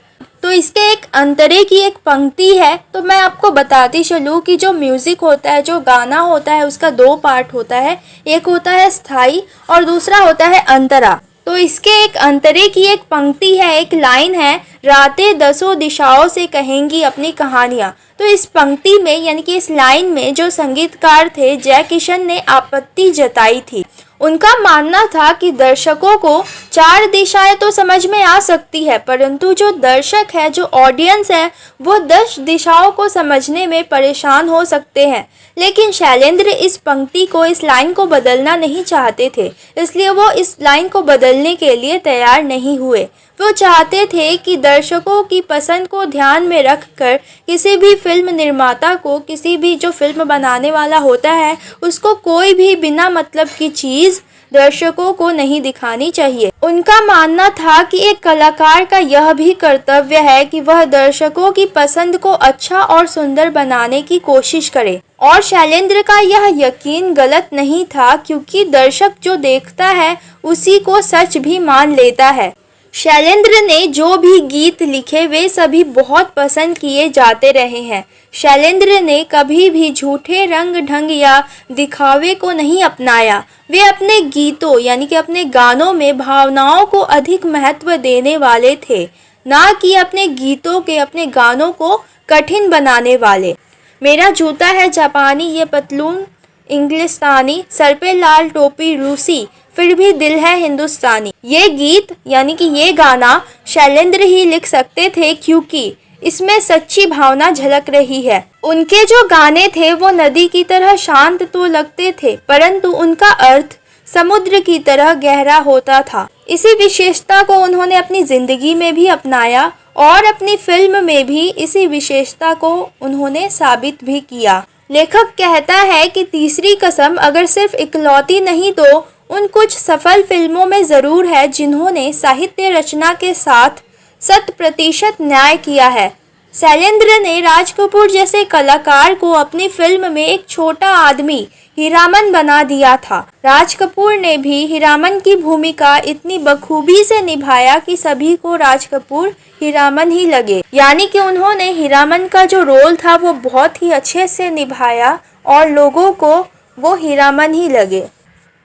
तो इसके एक अंतरे की एक पंक्ति है, तो मैं आपको बताती चलूँ कि जो म्यूज़िक होता है, जो गाना होता है, उसका 2 पार्ट होता है, एक होता है स्थाई और दूसरा होता है अंतरा। तो इसके एक अंतरे की एक पंक्ति है, एक लाइन है, रातें 10 दिशाओं से कहेंगी अपनी कहानियाँ। तो इस पंक्ति में यानी कि इस लाइन में जो संगीतकार थे जयकिशन ने आपत्ति जताई थी। उनका मानना था कि दर्शकों को 4 दिशाएं तो समझ में आ सकती है, परंतु जो दर्शक है, जो ऑडियंस है, वो 10 दिशाओं को समझने में परेशान हो सकते हैं। लेकिन शैलेंद्र इस पंक्ति को, इस लाइन को बदलना नहीं चाहते थे, इसलिए वो इस लाइन को बदलने के लिए तैयार नहीं हुए। वो चाहते थे कि दर्शकों की पसंद को ध्यान में रखकर किसी भी फिल्म निर्माता को, किसी भी जो फिल्म बनाने वाला होता है, उसको कोई भी बिना मतलब की चीज़ दर्शकों को नहीं दिखानी चाहिए। उनका मानना था कि एक कलाकार का यह भी कर्तव्य है कि वह दर्शकों की पसंद को अच्छा और सुंदर बनाने की कोशिश करे। और शैलेंद्र का यह यकीन गलत नहीं था, क्योंकि दर्शक जो देखता है उसी को सच भी मान लेता है। शैलेंद्र ने जो भी गीत लिखे वे सभी बहुत पसंद किए जाते रहे हैं। शैलेंद्र ने कभी भी झूठे रंग ढंग या दिखावे को नहीं अपनाया। वे अपने गीतों यानी कि अपने गानों में भावनाओं को अधिक महत्व देने वाले थे, ना कि अपने गीतों के, अपने गानों को कठिन बनाने वाले। मेरा जूता है जापानी, ये पतलून इंग्लिस्तानी, सर पे लाल टोपी रूसी, फिर भी दिल है हिंदुस्तानी। ये गीत यानी कि ये गाना शैलेंद्र ही लिख सकते थे, क्योंकि इसमें सच्ची भावना झलक रही है। उनके जो गाने थे वो नदी की तरह शांत तो लगते थे, परंतु उनका अर्थ समुद्र की तरह गहरा होता था। इसी विशेषता को उन्होंने अपनी जिंदगी में भी अपनाया और अपनी फिल्म में भी इसी विशेषता को उन्होंने साबित भी किया। लेखक कहता है कि तीसरी कसम अगर सिर्फ इकलौती नहीं तो उन कुछ सफल फिल्मों में ज़रूर है जिन्होंने साहित्य रचना के साथ 100% न्याय किया है। शैलेंद्र ने राज कपूर जैसे कलाकार को अपनी फिल्म में एक छोटा आदमी हीरामन बना दिया था। राज कपूर ने भी हीरामन की भूमिका इतनी बखूबी से निभाया कि सभी को राज कपूर हीरामन ही लगे। यानी कि उन्होंने हीरामन का जो रोल था वो बहुत ही अच्छे से निभाया और लोगों को वो हीरामन ही लगे।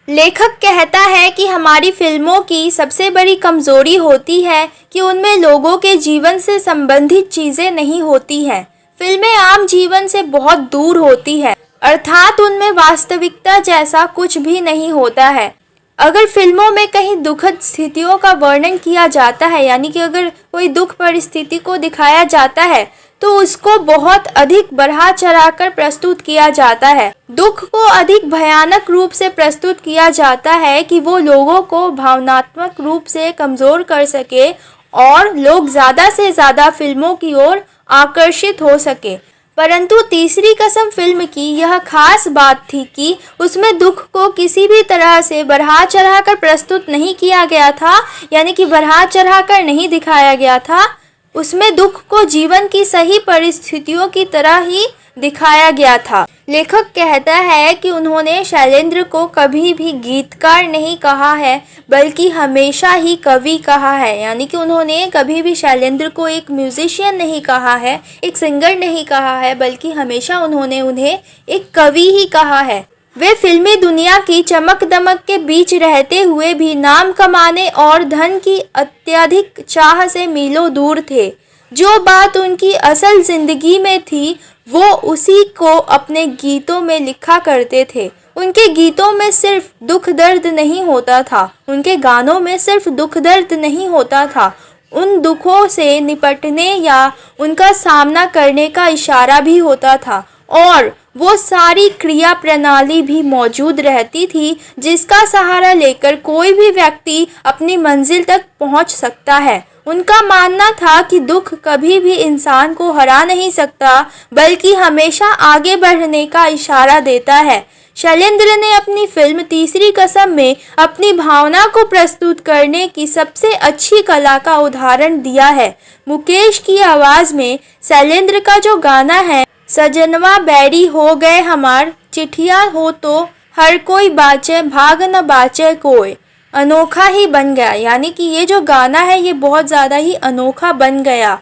लेखक कहता है कि हमारी फिल्मों की सबसे बड़ी कमज़ोरी होती है कि उनमें लोगों के जीवन से संबंधित चीज़ें नहीं होती हैं। फिल्में आम जीवन से बहुत दूर होती है, अर्थात उनमें वास्तविकता जैसा कुछ भी नहीं होता है। अगर फिल्मों में कहीं दुखद स्थितियों का वर्णन किया जाता है, यानी कि अगर कोई दुख परिस्थिति को दिखाया जाता है तो उसको बहुत अधिक बढ़ा चढ़ाकर प्रस्तुत किया जाता है। दुख को अधिक भयानक रूप से प्रस्तुत किया जाता है कि वो लोगों को भावनात्मक रूप से कमज़ोर कर सके और लोग ज़्यादा से ज़्यादा फिल्मों की ओर आकर्षित हो सके। परंतु तीसरी कसम फिल्म की यह खास बात थी कि उसमें दुख को किसी भी तरह से बढ़ा चढ़ाकर प्रस्तुत नहीं किया गया था, यानी कि बढ़ा चढ़ाकर नहीं दिखाया गया था। उसमें दुख को जीवन की सही परिस्थितियों की तरह ही दिखाया गया था। लेखक कहता है कि उन्होंने शैलेंद्र को कभी भी गीतकार नहीं कहा है, बल्कि हमेशा ही कवि कहा है। यानी कि उन्होंने कभी भी शैलेंद्र को एक म्यूजिशियन नहीं कहा है, एक सिंगर नहीं कहा है, बल्कि हमेशा उन्होंने उन्हें एक कवि ही कहा है। वे फिल्मी दुनिया की चमक दमक के बीच रहते हुए भी नाम कमाने और धन की अत्यधिक चाह से मीलों दूर थे। जो बात उनकी असल जिंदगी में थी वो उसी को अपने गीतों में लिखा करते थे। उनके गीतों में सिर्फ दुख दर्द नहीं होता था, उनके गानों में सिर्फ दुख दर्द नहीं होता था, उन दुखों से निपटने या उनका सामना करने का इशारा भी होता था और वो सारी क्रिया प्रणाली भी मौजूद रहती थी जिसका सहारा लेकर कोई भी व्यक्ति अपनी मंजिल तक पहुंच सकता है। उनका मानना था कि दुख कभी भी इंसान को हरा नहीं सकता, बल्कि हमेशा आगे बढ़ने का इशारा देता है। शैलेंद्र ने अपनी फिल्म तीसरी कसम में अपनी भावना को प्रस्तुत करने की सबसे अच्छी कला का उदाहरण दिया है। मुकेश की आवाज़ में शैलेंद्र का जो गाना है, सजनवा बैरी हो गए हमार, चिट्ठिया हो तो हर कोई बाचे, भाग न बाचे कोई, अनोखा ही बन गया। यानी कि ये जो गाना है ये बहुत ज़्यादा ही अनोखा बन गया।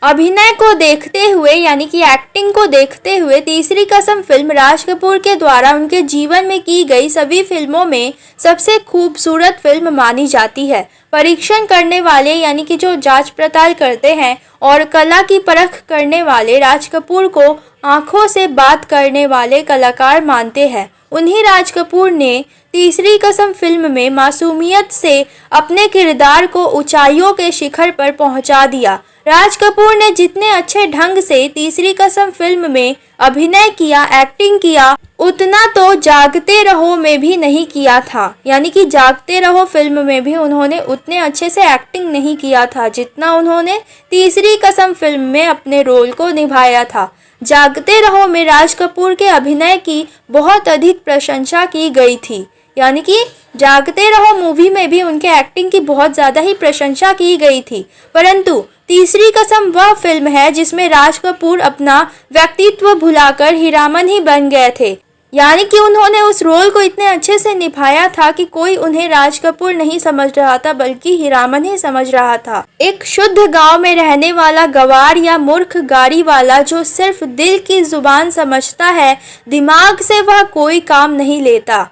अभिनय को देखते हुए, यानी कि एक्टिंग को देखते हुए तीसरी कसम फिल्म राज कपूर के द्वारा उनके जीवन में की गई सभी फिल्मों में सबसे खूबसूरत फिल्म मानी जाती है। परीक्षण करने वाले, यानी कि जो जांच पड़ताल करते हैं और कला की परख करने वाले राज कपूर को आंखों से बात करने वाले कलाकार मानते हैं। उन्हीं राज कपूर ने तीसरी कसम फिल्म में मासूमियत से अपने किरदार को ऊंचाइयों के शिखर पर पहुंचा दिया। राज कपूर ने जितने अच्छे ढंग से तीसरी कसम फिल्म में अभिनय किया, एक्टिंग किया, उतना तो जागते रहो में भी नहीं किया था। यानी कि जागते रहो फिल्म में भी उन्होंने उतने अच्छे से एक्टिंग नहीं किया था जितना उन्होंने तीसरी कसम फिल्म में अपने रोल को निभाया था। जागते रहो में राज कपूर के अभिनय की बहुत अधिक प्रशंसा की गई थी। यानी कि जागते रहो मूवी में भी उनके एक्टिंग की बहुत ज़्यादा ही प्रशंसा की गई थी। परंतु तीसरी कसम वह फिल्म है जिसमें राज कपूर अपना व्यक्तित्व भुलाकर हीरामन ही बन गए थे। यानी कि उन्होंने उस रोल को इतने अच्छे से निभाया था कि कोई उन्हें राज कपूर नहीं समझ रहा था, बल्कि हीरामन ही समझ रहा था। एक शुद्ध गांव में रहने वाला गवार या मूर्ख गाड़ी वाला जो सिर्फ दिल की जुबान समझता है, दिमाग से वह कोई काम नहीं लेता।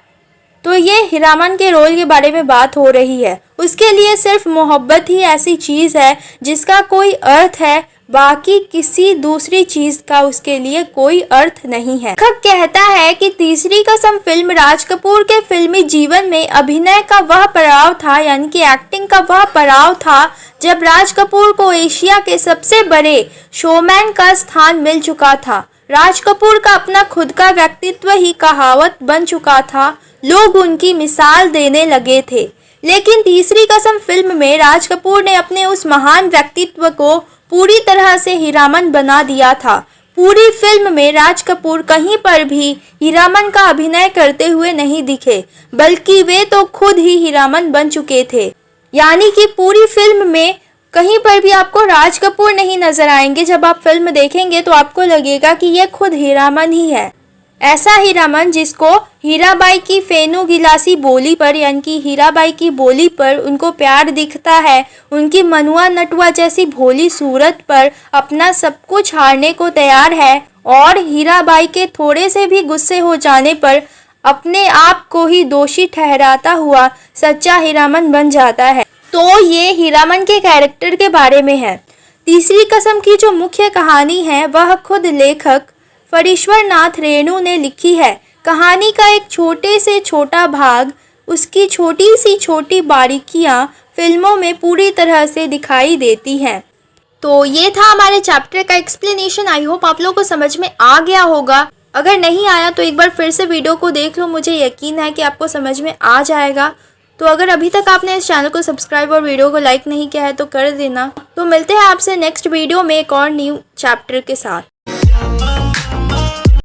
तो ये हीरामन के रोल के बारे में बात हो रही है। उसके लिए सिर्फ मोहब्बत ही ऐसी चीज़ है जिसका कोई अर्थ है, बाकी किसी दूसरी चीज का उसके लिए कोई अर्थ नहीं है। लेखक कहता है कि तीसरी कसम फिल्म राज कपूर के फिल्मी जीवन में अभिनय का वह पड़ाव था, यानी कि एक्टिंग का वह पड़ाव था जब राज कपूर को एशिया के सबसे बड़े शोमैन का स्थान मिल चुका था। राज कपूर का अपना खुद का व्यक्तित्व ही कहावत बन चुका था, लोग उनकी मिसाल देने लगे थे। लेकिन तीसरी कसम फिल्म में राज कपूर ने अपने उस महान व्यक्तित्व को पूरी तरह से हीरामन बना दिया था। पूरी फिल्म में राज कपूर कहीं पर भी हीरामन का अभिनय करते हुए नहीं दिखे, बल्कि वे तो खुद ही हीरामन बन चुके थे। यानी कि पूरी फिल्म में कहीं पर भी आपको राज कपूर नहीं नजर आएंगे। जब आप फिल्म देखेंगे तो आपको लगेगा कि यह खुद हीरामन ही है। ऐसा हीरामन जिसको हीराबाई की फेनू गिलासी बोली पर यानी कि हीराबाई की बोली पर उनको प्यार दिखता है, उनकी मनुआ नटुआ जैसी भोली सूरत पर अपना सब कुछ हारने को तैयार है और हीराबाई के थोड़े से भी गुस्से हो जाने पर अपने आप को ही दोषी ठहराता हुआ सच्चा हीरामन बन जाता है। तो ये हीरामन के कैरेक्टर के बारे में है। तीसरी कसम की जो मुख्य कहानी है वह खुद लेखक फणीश्वर नाथ रेणु ने लिखी है। कहानी का एक छोटे से छोटा भाग, उसकी छोटी सी छोटी बारीकियां फिल्मों में पूरी तरह से दिखाई देती हैं। तो ये था हमारे चैप्टर का एक्सप्लेनेशन। आई होप आप लोगों को समझ में आ गया होगा। अगर नहीं आया तो एक बार फिर से वीडियो को देख लो, मुझे यकीन है कि आपको समझ में आ जाएगा। तो अगर अभी तक आपने इस चैनल को सब्सक्राइब और वीडियो को लाइक नहीं किया है तो कर देना। तो मिलते हैं आपसे नेक्स्ट वीडियो में एक और न्यू चैप्टर के साथ।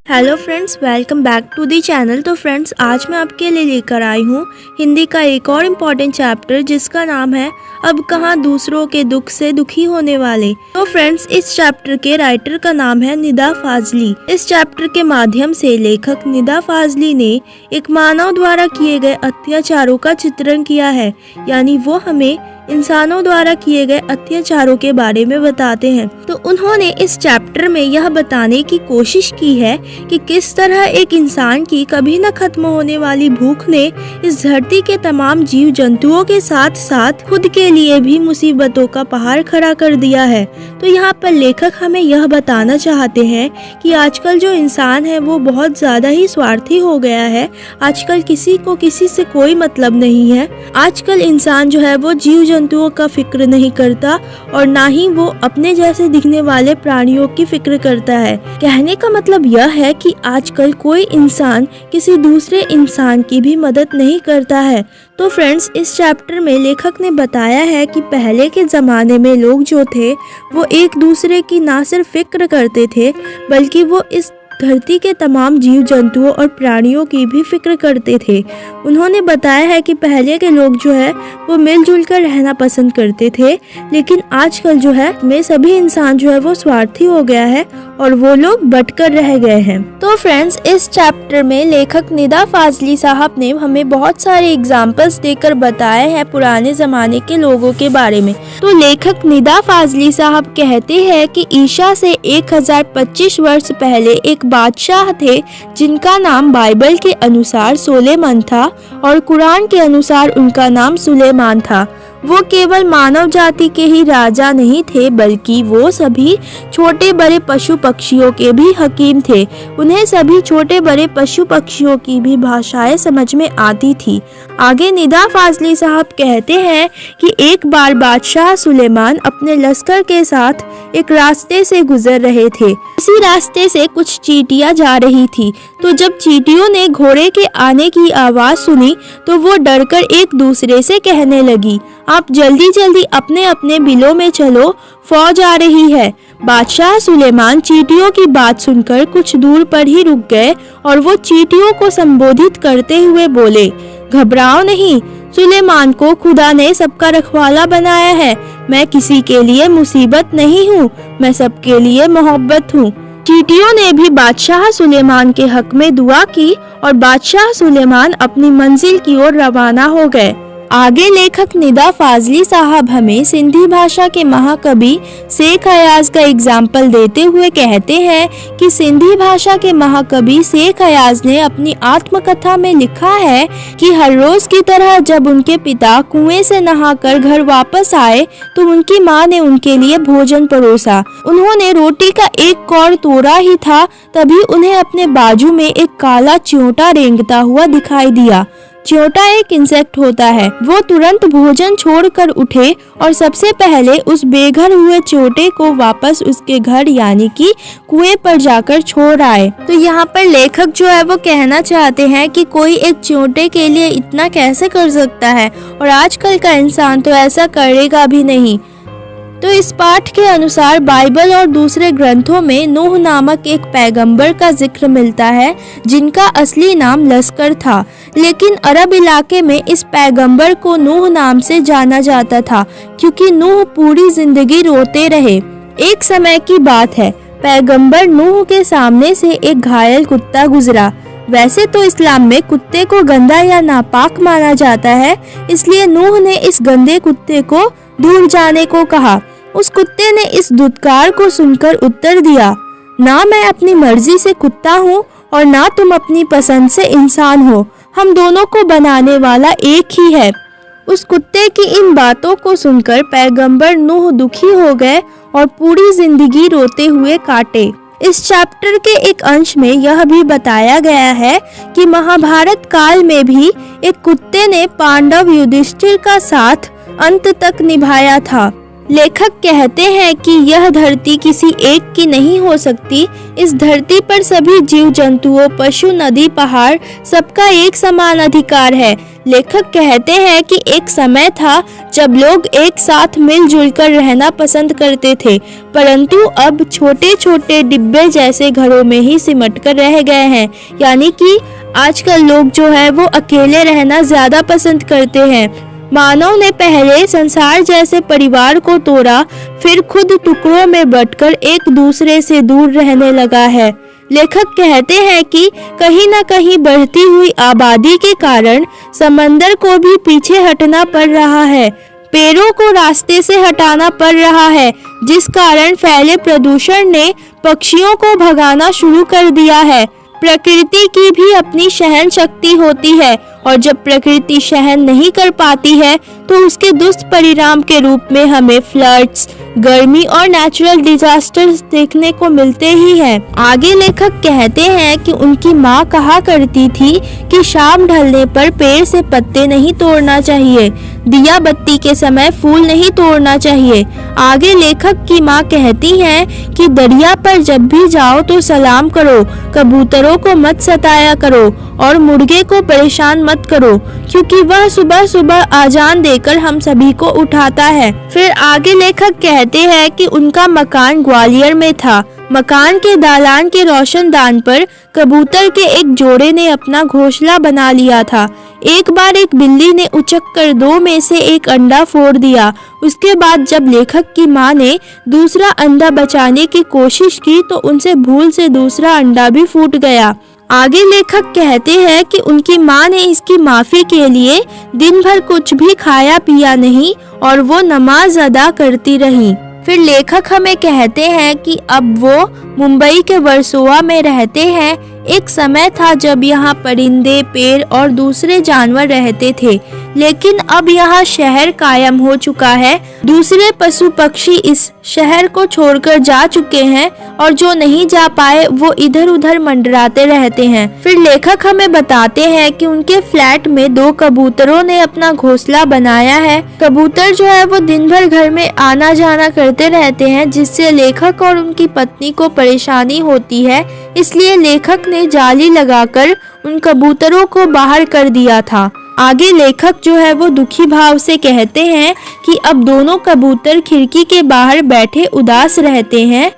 Hello friends, welcome back to the channel. तो फ्रेंड्स, आज मैं आपके लिए लेकर आई हूँ हिंदी का एक और इम्पॉर्टेंट चैप्टर जिसका नाम है अब कहाँ दूसरों के दुख से दुखी होने वाले। तो फ्रेंड्स, इस चैप्टर के राइटर का नाम है निदा फाजली। इस चैप्टर के माध्यम से लेखक निदा फाजली ने एक मानव द्वारा किए गए अत्याचारों का चित्रण किया है, यानी वो हमें इंसानों द्वारा किए गए अत्याचारों के बारे में बताते हैं। तो उन्होंने इस चैप्टर में यह बताने की कोशिश की है कि किस तरह एक इंसान की कभी न खत्म होने वाली भूख ने इस धरती के तमाम जीव जंतुओं के साथ साथ खुद के लिए भी मुसीबतों का पहाड़ खड़ा कर दिया है। तो यहाँ पर लेखक हमें यह बताना चाहते हैं कि आजकल जो इंसान है वो बहुत ज्यादा ही स्वार्थी हो गया है। आजकल किसी को किसी से कोई मतलब नहीं है। आजकल इंसान जो है वो जीव जंतुओं का फिक्र नहीं करता और ना ही वो अपने जैसे दिखने वाले प्राणियों की फिक्र करता है। कहने का मतलब यह है कि आजकल कोई इंसान किसी दूसरे इंसान की भी मदद नहीं करता है। तो फ्रेंड्स, इस चैप्टर में लेखक ने बताया है कि पहले के ज़माने में लोग जो थे वो एक दूसरे की ना सिर्फ फिक्र करते थे बल्कि वो इस धरती के तमाम जीव जंतुओं और प्राणियों की भी फिक्र करते थे। उन्होंने बताया है कि पहले के लोग जो है वो मिलजुल कर रहना पसंद करते थे, लेकिन आजकल जो है में सभी इंसान जो है वो स्वार्थी हो गया है और वो लोग बटकर रह गए हैं। तो फ्रेंड्स, इस चैप्टर में लेखक निदा फाजली साहब ने हमें बहुत सारे एग्जाम्पल्स देकर बताए हैं पुराने जमाने के लोगों के बारे में। तो लेखक निदा फाजली साहब कहते हैं कि ईशा से 1025 वर्ष पहले एक बादशाह थे जिनका नाम बाइबल के अनुसार सोलेमन था और कुरान के अनुसार उनका नाम सुलेमान था। वो केवल मानव जाति के ही राजा नहीं थे बल्कि वो सभी छोटे बड़े पशु पक्षियों के भी हकीम थे। उन्हें सभी छोटे बड़े पशु पक्षियों की भी भाषाएं समझ में आती थी। आगे निदा फाजली साहब कहते हैं कि एक बार बादशाह सुलेमान अपने लश्कर के साथ एक रास्ते से गुजर रहे थे। इसी रास्ते से कुछ चींटियां जा रही थी। तो जब चींटियों ने घोड़े के आने की आवाज सुनी तो वो डरकर एक दूसरे से कहने लगी, आप जल्दी जल्दी अपने अपने बिलों में चलो, फौज आ रही है। बादशाह सुलेमान चींटियों की बात सुनकर कुछ दूर पर ही रुक गए और वो चींटियों को संबोधित करते हुए बोले, घबराओ नहीं, सुलेमान को खुदा ने सबका रखवाला बनाया है। मैं किसी के लिए मुसीबत नहीं हूँ, मैं सबके लिए मोहब्बत हूँ। चींटियों ने भी बादशाह सुलेमान के हक में दुआ की और बादशाह सुलेमान अपनी मंजिल की ओर रवाना हो गए। आगे लेखक निदा फाजली साहब हमें सिंधी भाषा के महाकवि शेख अयाज का एग्जाम्पल देते हुए कहते हैं कि सिंधी भाषा के महाकवि शेख अयाज ने अपनी आत्मकथा में लिखा है कि हर रोज की तरह जब उनके पिता कुएं से नहाकर घर वापस आए तो उनकी माँ ने उनके लिए भोजन परोसा। उन्होंने रोटी का एक कौर तोड़ा ही था, तभी उन्हें अपने बाजू में एक काला च्योंटा रेंगता हुआ दिखाई दिया। च्योंटा एक इंसेक्ट होता है। वो तुरंत भोजन छोड़कर उठे और सबसे पहले उस बेघर हुए च्योंटे को वापस उसके घर यानी कि कुएं पर जाकर छोड़ आए। तो यहाँ पर लेखक जो है वो कहना चाहते हैं कि कोई एक च्योंटे के लिए इतना कैसे कर सकता है, और आजकल का इंसान तो ऐसा करेगा भी नहीं। तो इस पाठ के अनुसार बाइबल और दूसरे ग्रंथों में नूह नामक एक पैगंबर का जिक्र मिलता है जिनका असली नाम लश्कर था, लेकिन अरब इलाके में इस पैगंबर को नूह नाम से जाना जाता था क्योंकि नूह पूरी जिंदगी रोते रहे। एक समय की बात है, पैगंबर नूह के सामने से एक घायल कुत्ता गुजरा। वैसे तो इस्लाम में कुत्ते को गंदा या नापाक माना जाता है, इसलिए नूह ने इस गंदे कुत्ते को दूर जाने को कहा। उस कुत्ते ने इस दुत्कार को सुनकर उत्तर दिया, ना मैं अपनी मर्जी से कुत्ता हूँ और ना तुम अपनी पसंद से इंसान हो, हम दोनों को बनाने वाला एक ही है। उस कुत्ते की इन बातों को सुनकर पैगंबर नूह दुखी हो गए और पूरी जिंदगी रोते हुए काटे। इस चैप्टर के एक अंश में यह भी बताया गया है कि महाभारत काल में भी एक कुत्ते ने पांडव युधिष्ठिर का साथ अंत तक निभाया था। लेखक कहते हैं कि यह धरती किसी एक की नहीं हो सकती। इस धरती पर सभी जीव जंतुओं, पशु, नदी, पहाड़ सबका एक समान अधिकार है। लेखक कहते हैं कि एक समय था जब लोग एक साथ मिलजुल कर रहना पसंद करते थे, परंतु अब छोटे छोटे डिब्बे जैसे घरों में ही सिमट कर रह गए हैं। यानी कि आजकल लोग जो है वो अकेले रहना ज्यादा पसंद करते हैं। मानव ने पहले संसार जैसे परिवार को तोड़ा, फिर खुद टुकड़ों में बंटकर एक दूसरे से दूर रहने लगा है। लेखक कहते हैं कि कहीं न कहीं बढ़ती हुई आबादी के कारण समंदर को भी पीछे हटना पड़ रहा है, पेड़ों को रास्ते से हटाना पड़ रहा है, जिस कारण फैले प्रदूषण ने पक्षियों को भगाना शुरू कर दिया है। प्रकृति की भी अपनी सहन शक्ति होती है और जब प्रकृति सहन नहीं कर पाती है तो उसके दुष्परिणाम के रूप में हमें फ्लड्स, गर्मी और नेचुरल डिजास्टर्स देखने को मिलते ही हैं। आगे लेखक कहते हैं कि उनकी माँ कहा करती थी कि शाम ढलने पर पेड़ से पत्ते नहीं तोड़ना चाहिए, दिया बत्ती के समय फूल नहीं तोड़ना चाहिए। आगे लेखक की माँ कहती हैं कि दरिया पर जब भी जाओ तो सलाम करो, कबूतरों को मत सताया करो और मुर्गे को परेशान मत करो, क्योंकि वह सुबह सुबह आजान देकर हम सभी को उठाता है। फिर आगे लेखक कहते हैं कि उनका मकान ग्वालियर में था। मकान के दालान के रोशनदान पर कबूतर के एक जोड़े ने अपना घोंसला बना लिया था। एक बार एक बिल्ली ने उचक कर दो में से एक अंडा फोड़ दिया। उसके बाद जब लेखक की माँ ने दूसरा अंडा बचाने की कोशिश की तो उनसे भूल से दूसरा अंडा भी फूट गया। आगे लेखक कहते हैं कि उनकी माँ ने इसकी माफी के लिए दिन भर कुछ भी खाया पिया नहीं और वो नमाज अदा करती रही। फिर लेखक हमें कहते हैं कि अब वो मुंबई के वर्सोवा में रहते हैं। एक समय था जब यहाँ परिंदे, पेड़ और दूसरे जानवर रहते थे, लेकिन अब यहाँ शहर कायम हो चुका है। दूसरे पशु पक्षी इस शहर को छोड़कर जा चुके हैं और जो नहीं जा पाए वो इधर उधर मंडराते रहते हैं। फिर लेखक हमें बताते हैं कि उनके फ्लैट में 2 कबूतरों ने अपना घोंसला बनाया है। कबूतर जो है वो दिन भर घर में आना जाना करते रहते हैं, जिससे लेखक और उनकी पत्नी को परेशानी होती है। इसलिए लेखक ने जाली लगाकर उन कबूतरों को बाहर कर दिया था। आगे लेखक जो है वो दुखी भाव से कहते हैं कि अब दोनों कबूतर खिड़की के बाहर बैठे उदास रहते हैं,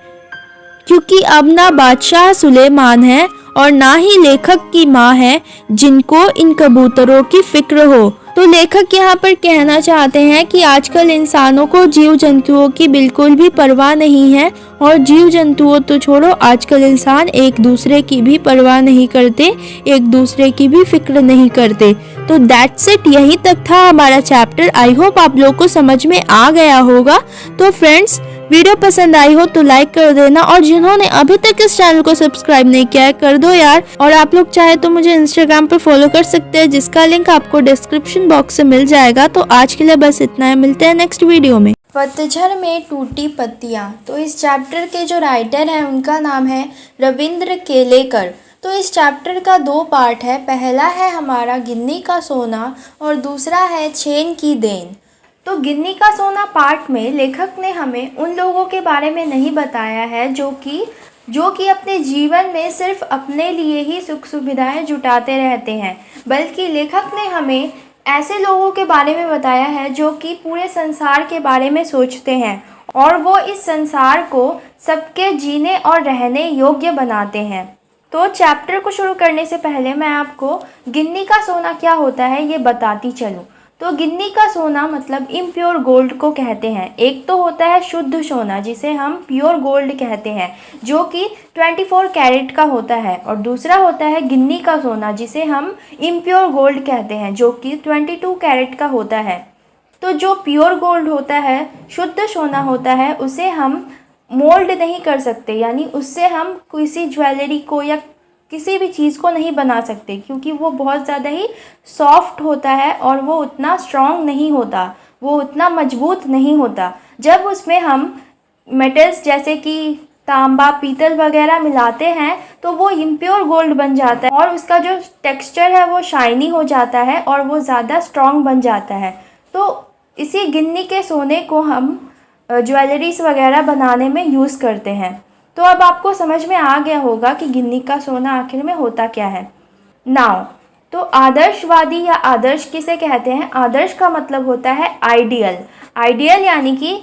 क्योंकि अब ना बादशाह सुलेमान है और ना ही लेखक की माँ है जिनको इन कबूतरों की फिक्र हो। तो लेखक यहाँ पर कहना चाहते हैं कि आजकल इंसानों को जीव जंतुओं की बिल्कुल भी परवाह नहीं है, और जीव जंतुओं तो छोड़ो, आजकल इंसान एक दूसरे की भी परवाह नहीं करते, एक दूसरे की भी फिक्र नहीं करते। तो दैट्स इट, यहीं तक था हमारा चैप्टर। आई होप आप लोग को समझ में आ गया होगा। तो फ्रेंड्स, वीडियो पसंद आई हो तो लाइक कर देना, और जिन्होंने अभी तक इस चैनल को सब्सक्राइब नहीं किया है कर दो यार। और आप लोग चाहे तो मुझे इंस्टाग्राम पर फॉलो कर सकते हैं, जिसका लिंक आपको डिस्क्रिप्शन बॉक्स से मिल जाएगा। तो आज के लिए बस इतना है, मिलते हैं नेक्स्ट वीडियो में। पतझड़ में टूटी पत्तियां। तो इस चैप्टर के जो राइटर हैं उनका नाम है रविंद्र केलेकर। तो इस चैप्टर का 2 पार्ट है। पहला है हमारा गिन्नी का सोना और दूसरा है छेन की देन। तो गिन्नी का सोना पार्ट में लेखक ने हमें उन लोगों के बारे में नहीं बताया है जो कि अपने जीवन में सिर्फ अपने लिए ही सुख सुविधाएं जुटाते रहते हैं, बल्कि लेखक ने हमें ऐसे लोगों के बारे में बताया है जो कि पूरे संसार के बारे में सोचते हैं। और वो इस संसार को सबके जीने और रहने योग्य बनाते हैं। तो चैप्टर को शुरू करने से पहले मैं आपको गिन्नी का सोना क्या होता है ये बताती चलूँ। तो गिन्नी का सोना मतलब इम्प्योर गोल्ड को कहते हैं। एक तो होता है शुद्ध सोना जिसे हम प्योर गोल्ड कहते हैं, जो कि 24 कैरेट का होता है, और दूसरा होता है गिन्नी का सोना जिसे हम इम्प्योर गोल्ड कहते हैं, जो कि 22 कैरेट का होता है। तो जो प्योर गोल्ड होता है, शुद्ध सोना होता है, उसे हम मोल्ड नहीं कर सकते, यानी उससे हम किसी ज्वेलरी को या किसी भी चीज़ को नहीं बना सकते, क्योंकि वो बहुत ज़्यादा ही सॉफ्ट होता है और वो उतना स्ट्रॉन्ग नहीं होता, वो उतना मजबूत नहीं होता। जब उसमें हम मेटल्स जैसे कि तांबा, पीतल वगैरह मिलाते हैं तो वो इम्प्योर गोल्ड बन जाता है और उसका जो टेक्सचर है वो शाइनी हो जाता है और वो ज़्यादा स्ट्रॉन्ग बन जाता है। तो इसी गिन्नी के सोने को हम ज्वेलरीज वगैरह बनाने में यूज़ करते हैं। तो अब आपको समझ में आ गया होगा कि गिन्नी का सोना आखिर में होता क्या है। नाउ तो आदर्शवादी या आदर्श किसे कहते हैं? आदर्श का मतलब होता है आइडियल। आइडियल यानी कि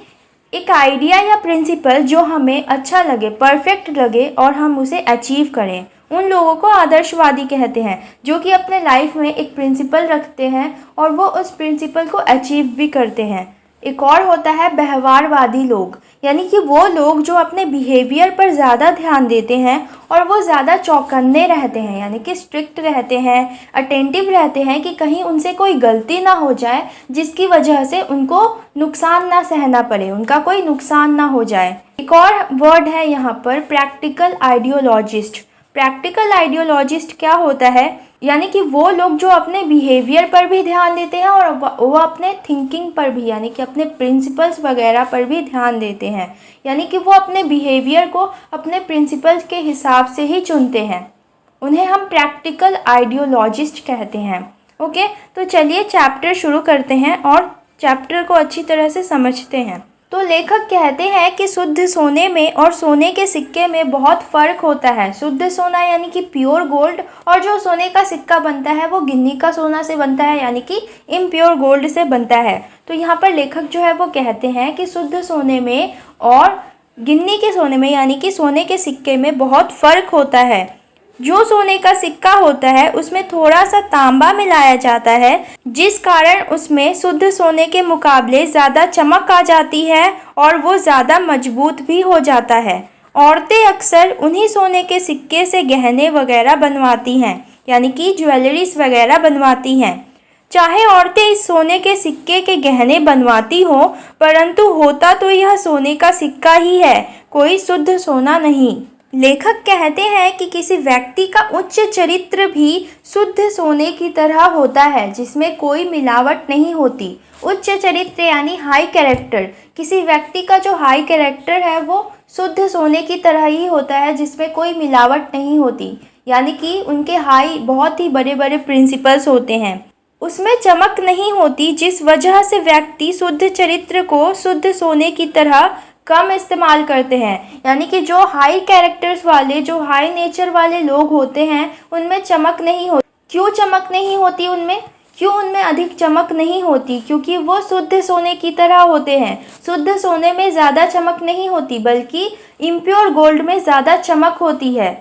एक आइडिया या प्रिंसिपल जो हमें अच्छा लगे, परफेक्ट लगे और हम उसे अचीव करें, उन लोगों को आदर्शवादी कहते हैं, जो कि अपने लाइफ में एक प्रिंसिपल रखते हैं और वो उस प्रिंसिपल को अचीव भी करते हैं। एक और होता है व्यवहारवादी लोग, यानी कि वो लोग जो अपने बिहेवियर पर ज़्यादा ध्यान देते हैं और वो ज़्यादा चौकन्ने रहते हैं, यानी कि स्ट्रिक्ट रहते हैं, अटेंटिव रहते हैं कि कहीं उनसे कोई गलती ना हो जाए जिसकी वजह से उनको नुकसान ना सहना पड़े, उनका कोई नुकसान ना हो जाए। एक और वर्ड है यहाँ पर प्रैक्टिकल आइडियोलॉजिस्ट। प्रैक्टिकल आइडियोलॉजिस्ट क्या होता है? यानी कि वो लोग जो अपने बिहेवियर पर भी ध्यान देते हैं और वो अपने थिंकिंग पर भी, यानी कि अपने प्रिंसिपल्स वगैरह पर भी ध्यान देते हैं, यानी कि वो अपने बिहेवियर को अपने प्रिंसिपल्स के हिसाब से ही चुनते हैं। उन्हें हम प्रैक्टिकल आइडियोलॉजिस्ट कहते हैं। ओके, तो चलिए चैप्टर शुरू करते हैं और चैप्टर को अच्छी तरह से समझते हैं। तो लेखक कहते हैं कि शुद्ध सोने में और सोने के सिक्के में बहुत फ़र्क होता है। शुद्ध सोना यानी कि प्योर गोल्ड, और जो सोने का सिक्का बनता है वो गिन्नी का सोना से बनता है, यानी कि इम्प्योर गोल्ड से बनता है। तो यहाँ पर लेखक जो है वो कहते हैं कि शुद्ध सोने में और गिन्नी के सोने में, यानी कि सोने के सिक्के में बहुत फ़र्क होता है। जो सोने का सिक्का होता है उसमें थोड़ा सा तांबा मिलाया जाता है, जिस कारण उसमें शुद्ध सोने के मुकाबले ज़्यादा चमक आ जाती है और वो ज़्यादा मजबूत भी हो जाता है। औरतें अक्सर उन्हीं सोने के सिक्के से गहने वगैरह बनवाती हैं, यानी कि ज्वेलरीज वगैरह बनवाती हैं। चाहे औरतें इस सोने के सिक्के के गहने बनवाती हो, परंतु होता तो यह सोने का सिक्का ही है, कोई शुद्ध सोना नहीं। लेखक कहते हैं कि किसी व्यक्ति का उच्च चरित्र भी शुद्ध सोने की तरह होता है, जिसमें कोई मिलावट नहीं होती। उच्च चरित्र यानी हाई कैरेक्टर, किसी व्यक्ति का जो हाई कैरेक्टर है वो शुद्ध सोने की तरह ही होता है, जिसमें कोई मिलावट नहीं होती, यानी कि उनके हाई बहुत ही बड़े बड़े प्रिंसिपल्स होते हैं, उसमें चमक नहीं होती, जिस वजह से व्यक्ति शुद्ध चरित्र को शुद्ध सोने की तरह कम इस्तेमाल करते हैं। यानी कि जो हाई कैरेक्टर्स वाले, जो हाई नेचर वाले लोग होते हैं उनमें चमक नहीं होती। क्यों चमक नहीं होती उनमें? क्यों उनमें अधिक चमक नहीं होती? क्योंकि वो शुद्ध सोने की तरह होते हैं। शुद्ध सोने में ज़्यादा चमक नहीं होती, बल्कि इम्प्योर गोल्ड में ज़्यादा चमक होती है।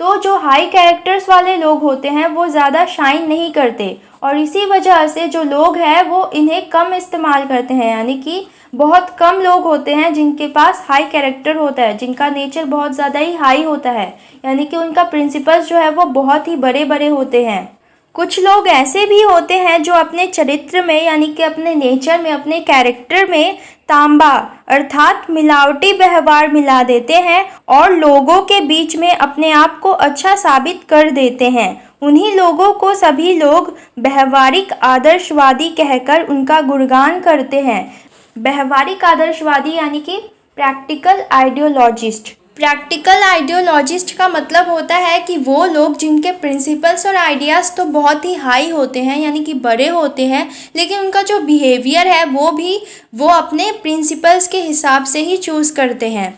तो जो हाई कैरेक्टर्स वाले लोग होते हैं वो ज़्यादा शाइन नहीं करते, और इसी वजह से जो लोग हैं वो इन्हें कम इस्तेमाल करते हैं। यानी कि बहुत कम लोग होते हैं जिनके पास हाई कैरेक्टर होता है, जिनका नेचर बहुत ज़्यादा ही हाई होता है, यानी कि उनका प्रिंसिपल्स जो है वो बहुत ही बड़े बड़े होते हैं। कुछ लोग ऐसे भी होते हैं जो अपने चरित्र में, यानी कि अपने नेचर में, अपने कैरेक्टर में तांबा अर्थात मिलावटी व्यवहार मिला देते हैं और लोगों के बीच में अपने आप को अच्छा साबित कर देते हैं। उन्हीं लोगों को सभी लोग व्यवहारिक आदर्शवादी कहकर उनका गुणगान करते हैं। व्यवहारिक आदर्शवादी यानी कि प्रैक्टिकल आइडियोलॉजिस्ट। प्रैक्टिकल आइडियोलॉजिस्ट का मतलब होता है कि वो लोग जिनके प्रिंसिपल्स और आइडियाज़ तो बहुत ही हाई होते हैं, यानी कि बड़े होते हैं, लेकिन उनका जो बिहेवियर है वो अपने प्रिंसिपल्स के हिसाब से ही चूज़ करते हैं।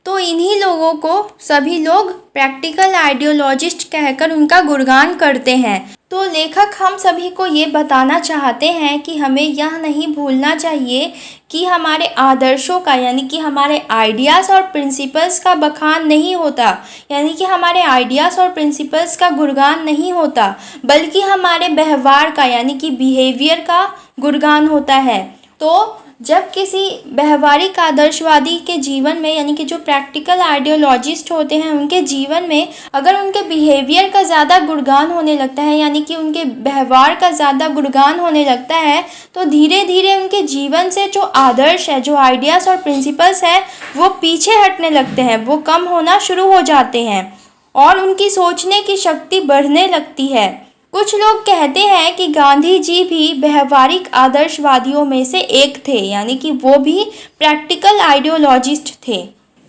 तो इन्हीं लोगों को सभी लोग प्रैक्टिकल आइडियोलॉजिस्ट कहकर उनका गुणगान करते हैं। तो लेखक हम सभी को ये बताना चाहते हैं कि हमें यह नहीं भूलना चाहिए कि हमारे आदर्शों का यानी कि हमारे आइडियाज़ और प्रिंसिपल्स का बखान नहीं होता, यानी कि हमारे आइडियाज़ और प्रिंसिपल्स का गुणगान नहीं होता, बल्कि हमारे व्यवहार का यानी कि बिहेवियर का गुणगान होता है। तो जब किसी व्यवहारिक आदर्शवादी के जीवन में यानी कि जो प्रैक्टिकल आइडियोलॉजिस्ट होते हैं उनके जीवन में अगर उनके बिहेवियर का ज़्यादा गुणगान होने लगता है यानी कि उनके व्यवहार का ज़्यादा गुणगान होने लगता है, तो धीरे धीरे उनके जीवन से जो आदर्श है, जो आइडियाज़ और प्रिंसिपल्स है, वो पीछे हटने लगते हैं, वो कम होना शुरू हो जाते हैं और उनकी सोचने की शक्ति बढ़ने लगती है। कुछ लोग कहते हैं कि गांधी जी भी व्यवहारिक आदर्शवादियों में से एक थे, यानी कि वो भी प्रैक्टिकल आइडियोलॉजिस्ट थे।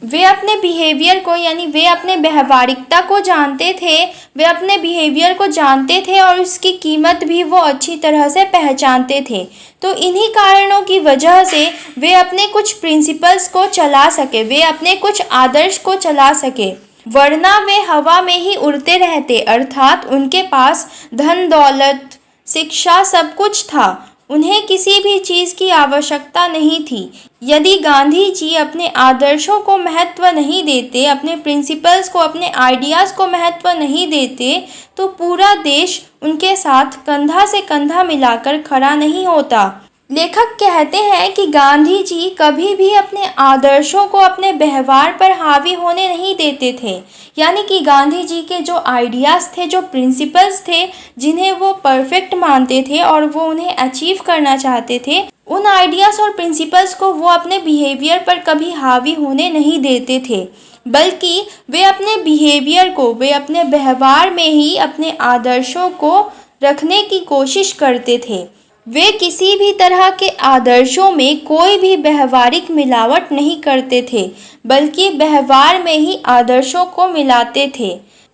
वे अपने बिहेवियर को यानी वे अपने व्यवहारिकता को जानते थे, वे अपने बिहेवियर को जानते थे और उसकी कीमत भी वो अच्छी तरह से पहचानते थे। तो इन्हीं कारणों की वजह से वे अपने कुछ प्रिंसिपल्स को चला सके, वे अपने कुछ आदर्श को चला सके, वरना वे हवा में ही उड़ते रहते। अर्थात उनके पास धन दौलत शिक्षा सब कुछ था, उन्हें किसी भी चीज़ की आवश्यकता नहीं थी। यदि गांधी जी अपने आदर्शों को महत्व नहीं देते, अपने प्रिंसिपल्स को, अपने आइडियाज़ को महत्व नहीं देते, तो पूरा देश उनके साथ कंधा से कंधा मिलाकर खड़ा नहीं होता। लेखक कहते हैं कि गांधी जी कभी भी अपने आदर्शों को अपने व्यवहार पर हावी होने नहीं देते थे, यानी कि गांधी जी के जो आइडियाज़ थे, जो प्रिंसिपल्स थे, जिन्हें वो परफेक्ट मानते थे और वो उन्हें अचीव करना चाहते थे, उन आइडियाज़ और प्रिंसिपल्स को वो अपने बिहेवियर पर कभी हावी होने नहीं देते थे, बल्कि वे अपने बिहेवियर को, वे अपने व्यवहार में ही अपने आदर्शों को रखने की कोशिश करते थे। वे किसी भी तरह के आदर्शों में कोई भी व्यवहारिक मिलावट नहीं करते थे, बल्कि व्यवहार में ही आदर्शों को मिलाते थे।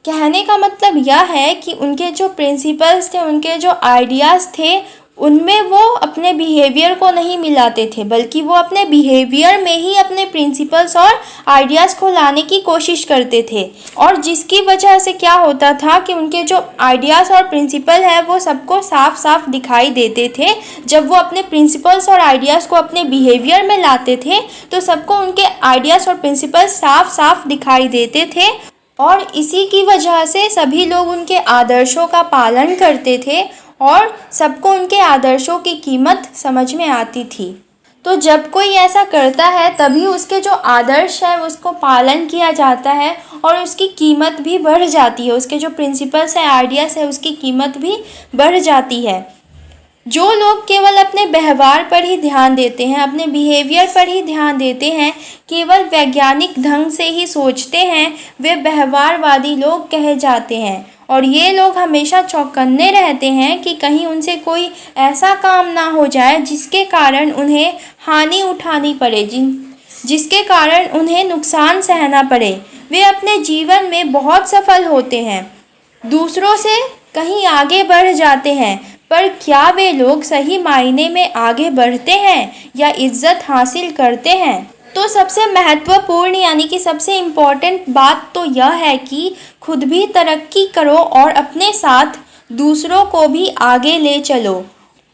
कहने का मतलब यह है कि उनके जो प्रिंसिपल्स थे, उनके जो आइडियाज़ थे, उनमें वो अपने बिहेवियर को नहीं मिलाते थे, बल्कि वो अपने बिहेवियर में ही अपने प्रिंसिपल्स और आइडियाज़ को लाने की कोशिश करते थे। और जिसकी वजह से क्या होता था कि उनके जो आइडियाज़ और प्रिंसिपल है वो सबको साफ साफ दिखाई देते थे। जब वो अपने प्रिंसिपल्स और आइडियाज़ को अपने बिहेवियर में लाते थे तो सबको उनके आइडियाज़ और प्रिंसिपल्स साफ साफ दिखाई देते थे और इसी की वजह से सभी लोग उनके आदर्शों का पालन करते थे और सबको उनके आदर्शों की कीमत समझ में आती थी। तो जब कोई ऐसा करता है तभी उसके जो आदर्श है उसको पालन किया जाता है और उसकी कीमत भी बढ़ जाती है, उसके जो प्रिंसिपल्स है, आइडियाज़ है, उसकी कीमत भी बढ़ जाती है। जो लोग केवल अपने व्यवहार पर ही ध्यान देते हैं, अपने बिहेवियर पर ही ध्यान देते हैं, केवल वैज्ञानिक ढंग से ही सोचते हैं, वे व्यवहारवादी लोग कहे जाते हैं। और ये लोग हमेशा चौकन्ने रहते हैं कि कहीं उनसे कोई ऐसा काम ना हो जाए जिसके कारण उन्हें हानि उठानी पड़े, जिसके कारण उन्हें नुकसान सहना पड़े। वे अपने जीवन में बहुत सफल होते हैं, दूसरों से कहीं आगे बढ़ जाते हैं, पर क्या वे लोग सही मायने में आगे बढ़ते हैं या इज्जत हासिल करते हैं? तो सबसे महत्वपूर्ण यानी कि सबसे इम्पॉर्टेंट बात तो यह है कि खुद भी तरक्की करो और अपने साथ दूसरों को भी आगे ले चलो।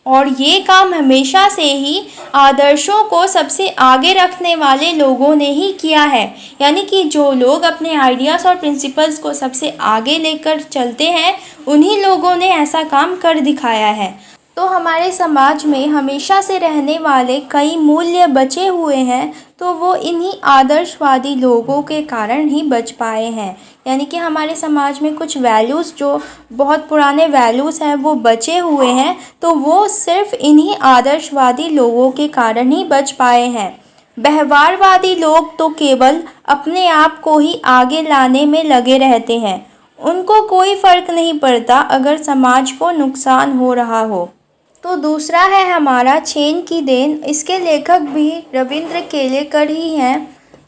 और ये काम हमेशा से ही आदर्शों को सबसे आगे रखने वाले लोगों ने ही किया है, यानी कि जो लोग अपने आइडियाज़ और प्रिंसिपल्स को सबसे आगे लेकर चलते हैं उन्हीं लोगों ने ऐसा काम कर दिखाया है। तो हमारे समाज में हमेशा से रहने वाले कई मूल्य बचे हुए हैं, तो वो इन्हीं आदर्शवादी लोगों के कारण ही बच पाए हैं। यानी कि हमारे समाज में कुछ वैल्यूज़ जो बहुत पुराने वैल्यूज़ हैं वो बचे हुए हैं, तो वो सिर्फ इन्हीं आदर्शवादी लोगों के कारण ही बच पाए हैं। व्यवहारवादी लोग तो केवल अपने आप को ही आगे लाने में लगे रहते हैं, उनको कोई फ़र्क नहीं पड़ता अगर समाज को नुकसान हो रहा हो। तो दूसरा है हमारा चैन की देन। इसके लेखक भी रविंद्र केलेकर ही हैं।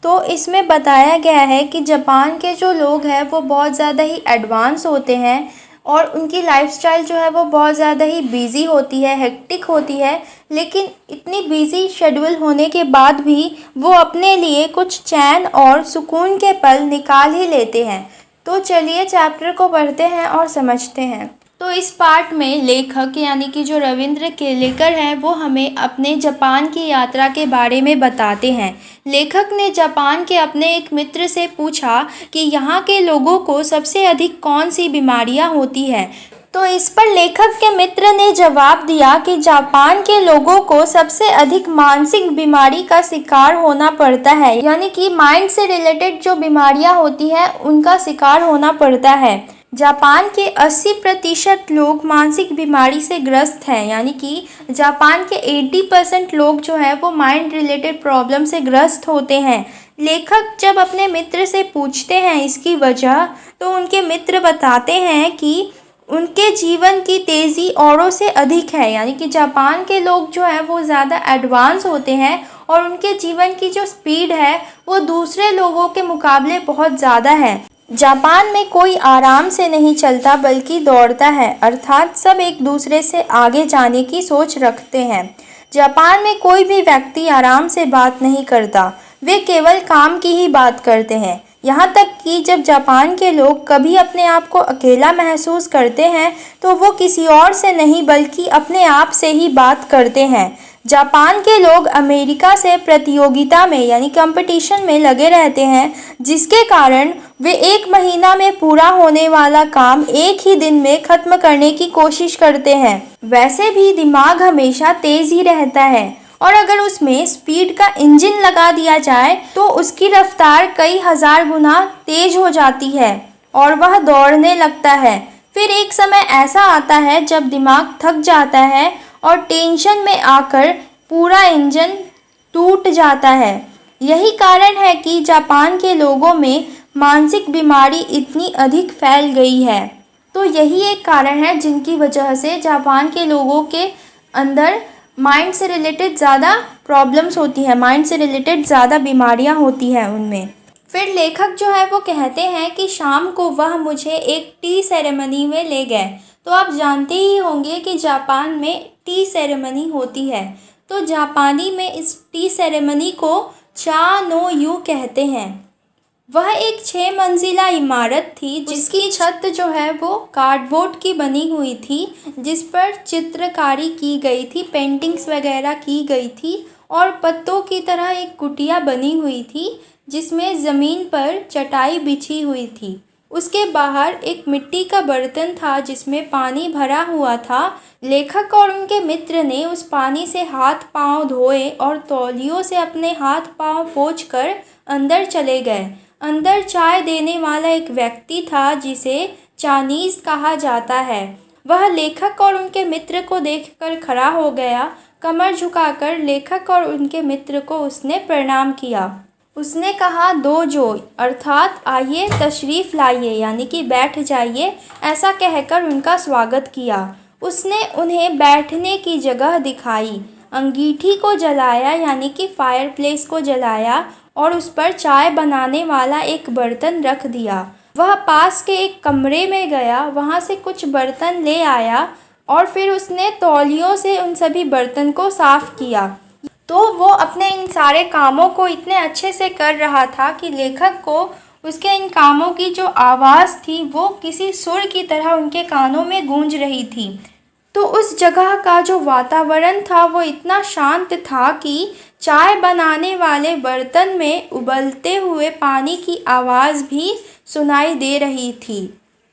तो इसमें बताया गया है कि जापान के जो लोग हैं वो बहुत ज़्यादा ही एडवांस होते हैं और उनकी लाइफस्टाइल जो है वो बहुत ज़्यादा ही बिज़ी होती है, हेक्टिक होती है, लेकिन इतनी बिज़ी शेड्यूल होने के बाद भी वो अपने लिए कुछ चैन और सुकून के पल निकाल ही लेते हैं। तो चलिए चैप्टर को पढ़ते हैं और समझते हैं। तो इस पार्ट में लेखक यानी कि जो रविंद्र केलेकर हैं वो हमें अपने जापान की यात्रा के बारे में बताते हैं। लेखक ने जापान के अपने एक मित्र से पूछा कि यहाँ के लोगों को सबसे अधिक कौन सी बीमारियाँ होती हैं। तो इस पर लेखक के मित्र ने जवाब दिया कि जापान के लोगों को सबसे अधिक मानसिक बीमारी का शिकार होना पड़ता है, यानी कि माइंड से रिलेटेड जो बीमारियां होती हैं उनका शिकार होना पड़ता है। जापान के 80% लोग मानसिक बीमारी से ग्रस्त हैं, यानी कि जापान के 80% लोग जो है वो माइंड रिलेटेड प्रॉब्लम से ग्रस्त होते हैं। लेखक जब अपने मित्र से पूछते हैं इसकी वजह, तो उनके मित्र बताते हैं कि उनके जीवन की तेज़ी औरों से अधिक है, यानी कि जापान के लोग जो हैं वो ज़्यादा एडवांस होते हैं और उनके जीवन की जो स्पीड है वो दूसरे लोगों के मुकाबले बहुत ज़्यादा है। जापान में कोई आराम से नहीं चलता बल्कि दौड़ता है, अर्थात सब एक दूसरे से आगे जाने की सोच रखते हैं। जापान में कोई भी व्यक्ति आराम से बात नहीं करता, वे केवल काम की ही बात करते हैं। यहाँ तक कि जब जापान के लोग कभी अपने आप को अकेला महसूस करते हैं तो वो किसी और से नहीं बल्कि अपने आप से ही बात करते हैं। जापान के लोग अमेरिका से प्रतियोगिता में यानी कंपटीशन में लगे रहते हैं, जिसके कारण वे 1 महीना में पूरा होने वाला काम एक ही दिन में ख़त्म करने की कोशिश करते हैं। वैसे भी दिमाग हमेशा तेज़ ही रहता है और अगर उसमें स्पीड का इंजन लगा दिया जाए तो उसकी रफ्तार कई हज़ार गुना तेज हो जाती है और वह दौड़ने लगता है। फिर एक समय ऐसा आता है जब दिमाग थक जाता है और टेंशन में आकर पूरा इंजन टूट जाता है। यही कारण है कि जापान के लोगों में मानसिक बीमारी इतनी अधिक फैल गई है। तो यही एक कारण है जिनकी वजह से जापान के लोगों के अंदर माइंड से रिलेटेड ज़्यादा प्रॉब्लम्स होती हैं, माइंड से रिलेटेड ज़्यादा बीमारियां होती हैं उनमें। फिर लेखक जो है वो कहते हैं कि शाम को वह मुझे एक टी सेरेमनी में ले गए। तो आप जानते ही होंगे कि जापान में टी सेरेमनी होती है। तो जापानी में इस टी सेरेमनी को चा नो यू कहते हैं। वह एक 6 मंजिला इमारत थी जिसकी छत जो है वो कार्डबोर्ड की बनी हुई थी, जिस पर चित्रकारी की गई थी, पेंटिंग्स वगैरह की गई थी और पत्तों की तरह एक कुटिया बनी हुई थी जिसमें ज़मीन पर चटाई बिछी हुई थी। उसके बाहर एक मिट्टी का बर्तन था जिसमें पानी भरा हुआ था। लेखक और उनके मित्र ने उस पानी से हाथ पांव धोए और तौलियों से अपने हाथ पांव पोंछकर अंदर चले गए। अंदर चाय देने वाला एक व्यक्ति था जिसे चाइनीज़ कहा जाता है। वह लेखक और उनके मित्र को देखकर खड़ा हो गया। कमर झुकाकर लेखक और उनके मित्र को उसने प्रणाम किया। उसने कहा दोजो, अर्थात आइए तशरीफ़ लाइए, यानी कि बैठ जाइए, ऐसा कहकर उनका स्वागत किया। उसने उन्हें बैठने की जगह दिखाई, अंगीठी को जलाया यानी कि फायर प्लेस को जलाया और उस पर चाय बनाने वाला एक बर्तन रख दिया। वह पास के एक कमरे में गया, वहाँ से कुछ बर्तन ले आया और फिर उसने तौलियों से उन सभी बर्तन को साफ़ किया। तो वो अपने इन सारे कामों को इतने अच्छे से कर रहा था कि लेखक को उसके इन कामों की जो आवाज़ थी वो किसी सुर की तरह उनके कानों में गूंज रही थी। तो उस जगह का जो वातावरण था वो इतना शांत था कि चाय बनाने वाले बर्तन में उबलते हुए पानी की आवाज़ भी सुनाई दे रही थी।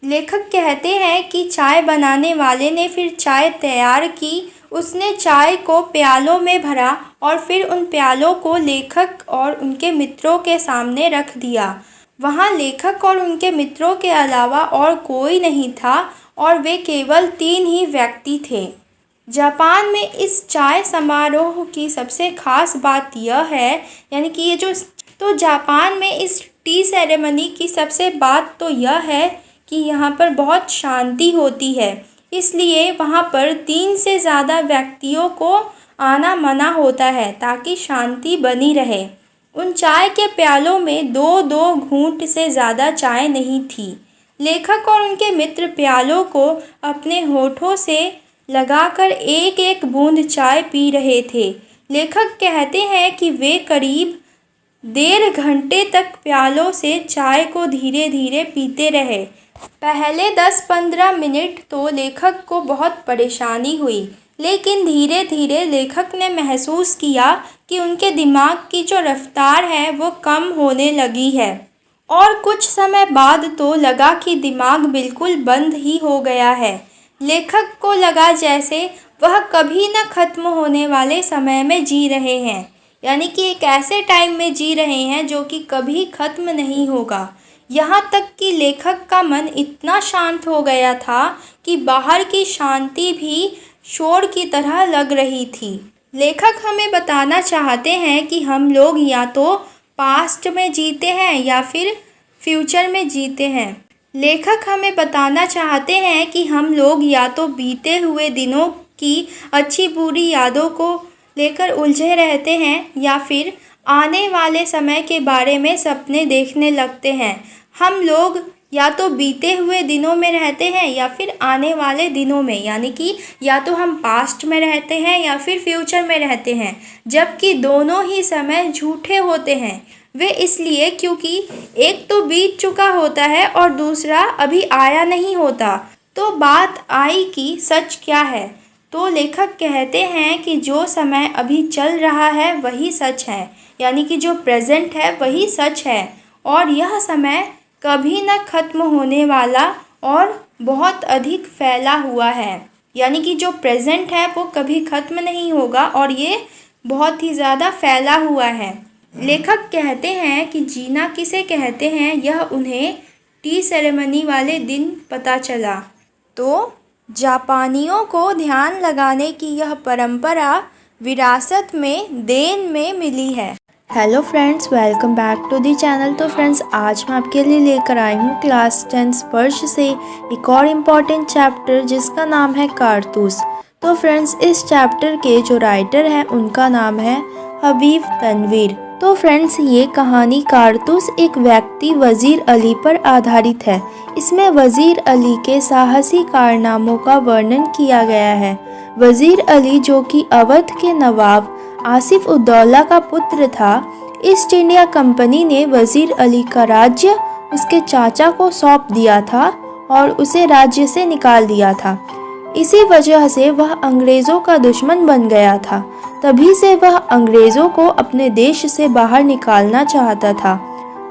लेखक कहते हैं कि चाय बनाने वाले ने फिर चाय तैयार की। उसने चाय को प्यालों में भरा और फिर उन प्यालों को लेखक और उनके मित्रों के सामने रख दिया। वहाँ लेखक और उनके मित्रों के अलावा और कोई नहीं था और वे केवल 3 ही व्यक्ति थे। जापान में इस चाय समारोह की सबसे ख़ास बात यह है, यानी कि ये जो तो जापान में इस टी सेरेमनी की सबसे बात तो यह है कि यहाँ पर बहुत शांति होती है, इसलिए वहाँ पर 3 से ज़्यादा व्यक्तियों को आना मना होता है ताकि शांति बनी रहे। उन चाय के प्यालों में 2-2 घूंट से ज़्यादा चाय नहीं थी। लेखक और उनके मित्र प्यालों को अपने होठों से लगाकर एक एक बूंद चाय पी रहे थे। लेखक कहते हैं कि वे करीब 1.5 घंटे तक प्यालों से चाय को धीरे धीरे पीते रहे। पहले 10-15 मिनट तो लेखक को बहुत परेशानी हुई, लेकिन धीरे धीरे लेखक ने महसूस किया कि उनके दिमाग की जो रफ्तार है वो कम होने लगी है। और कुछ समय बाद तो लगा कि दिमाग बिल्कुल बंद ही हो गया है। लेखक को लगा जैसे वह कभी न खत्म होने वाले समय में जी रहे हैं, यानी कि एक ऐसे टाइम में जी रहे हैं जो कि कभी खत्म नहीं होगा। यहाँ तक कि लेखक का मन इतना शांत हो गया था कि बाहर की शांति भी शोर की तरह लग रही थी। लेखक हमें बताना चाहते हैं कि हम लोग या तो पास्ट में जीते हैं या फिर फ्यूचर में जीते हैं। लेखक हमें बताना चाहते हैं कि हम लोग या तो बीते हुए दिनों की अच्छी बुरी यादों को लेकर उलझे रहते हैं या फिर आने वाले समय के बारे में सपने देखने लगते हैं। हम लोग या तो बीते हुए दिनों में रहते हैं या फिर आने वाले दिनों में, यानी कि या तो हम पास्ट में रहते हैं या फिर फ्यूचर में रहते हैं, जबकि दोनों ही समय झूठे होते हैं। वे इसलिए क्योंकि एक तो बीत चुका होता है और दूसरा अभी आया नहीं होता। तो बात आई कि सच क्या है। तो लेखक कहते हैं कि जो समय अभी चल रहा है वही सच है, यानी कि जो प्रेजेंट है वही सच है और यह समय कभी न खत्म होने वाला और बहुत अधिक फैला हुआ है, यानी कि जो प्रेजेंट है वो कभी खत्म नहीं होगा और ये बहुत ही ज़्यादा फैला हुआ है। लेखक कहते हैं कि जीना किसे कहते हैं यह उन्हें टी सेरेमनी वाले दिन पता चला। तो जापानियों को ध्यान लगाने की यह परंपरा विरासत में देन में मिली है। Hello friends, welcome back to the channel. तो फ्रेंड्स, आज मैं आपके लिए लेकर आई हूँ क्लास 10 स्पर्श से एक और इम्पॉर्टेंट चैप्टर जिसका नाम है कारतूस। तो फ्रेंड्स, इस चैप्टर के जो राइटर हैं उनका नाम है हबीब तनवीर। तो फ्रेंड्स, ये कहानी कारतूस एक व्यक्ति वजीर अली पर आधारित है। इसमें वजीर अली के साहसी कारनामों का वर्णन किया गया है। वजीर अली, जो कि अवध के नवाब आसिफ उद्दौला का पुत्र था, ईस्ट इंडिया कंपनी ने वजीर अली का राज्य उसके चाचा को सौंप दिया था और उसे राज्य से निकाल दिया था। इसी वजह से वह अंग्रेज़ों का दुश्मन बन गया था। तभी से वह अंग्रेज़ों को अपने देश से बाहर निकालना चाहता था।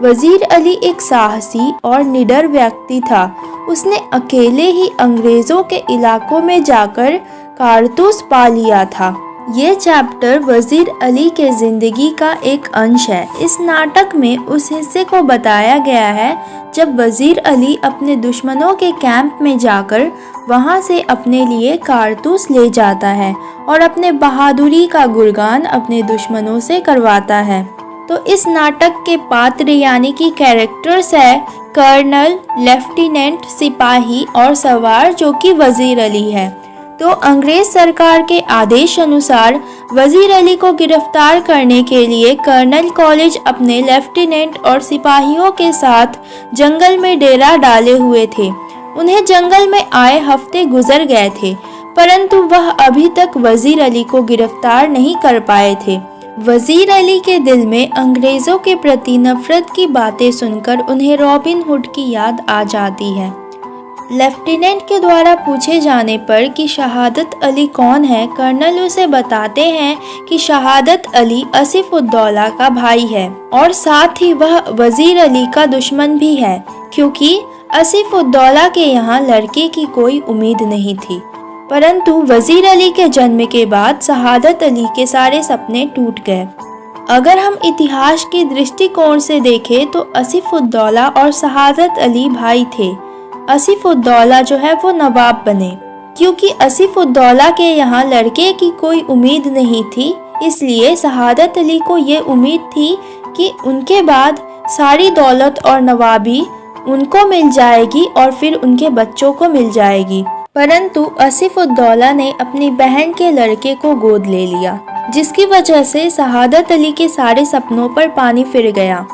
वजीर अली एक साहसी और निडर व्यक्ति था। उसने अकेले ही अंग्रेज़ों के इलाकों में जाकर कारतूस पा लिया था। ये चैप्टर वजीर अली के ज़िंदगी का एक अंश है। इस नाटक में उस हिस्से को बताया गया है जब वजीर अली अपने दुश्मनों के कैंप में जाकर वहां से अपने लिए कारतूस ले जाता है और अपने बहादुरी का गुणगान अपने दुश्मनों से करवाता है। तो इस नाटक के पात्र यानी कि कैरेक्टर्स है कर्नल, लेफ्टिनेंट, सिपाही और सवार, जो कि वजीर अली है। तो अंग्रेज सरकार के आदेश अनुसार वजीर अली को गिरफ्तार करने के लिए कर्नल कॉलेज अपने लेफ्टिनेंट और सिपाहियों के साथ जंगल में डेरा डाले हुए थे। उन्हें जंगल में आए हफ्ते गुजर गए थे, परंतु वह अभी तक वजीर अली को गिरफ्तार नहीं कर पाए थे। वजीर अली के दिल में अंग्रेजों के प्रति नफरत की बातें सुनकर उन्हें रॉबिन हुड की याद आ जाती है। लेफ्टिनेंट के द्वारा पूछे जाने पर कि शहादत अली कौन है, कर्नल उसे बताते हैं कि शहादत अली आसिफ उद्दौला का भाई है और साथ ही वह वजीर अली का दुश्मन भी है, क्योंकि आसिफ उद्दौला के यहाँ लड़के की कोई उम्मीद नहीं थी। परंतु वजीर अली के जन्म के बाद शहादत अली के सारे सपने टूट गए। अगर हम इतिहास के दृष्टिकोण से देखें तो आसिफ उद्दौला और शहादत अली भाई थे। आसिफ उद्दौला जो है वो नवाब बने, क्योंकि आसिफ उद्दौला के यहाँ लड़के की कोई उम्मीद नहीं थी, इसलिए शहादत अली को ये उम्मीद थी कि उनके बाद सारी दौलत और नवाबी उनको मिल जाएगी और फिर उनके बच्चों को मिल जाएगी। परंतु आसिफ उद्दौला ने अपनी बहन के लड़के को गोद ले लिया, जिसकी वजह से शहादत अली के सारे सपनों पर पानी फिर गया।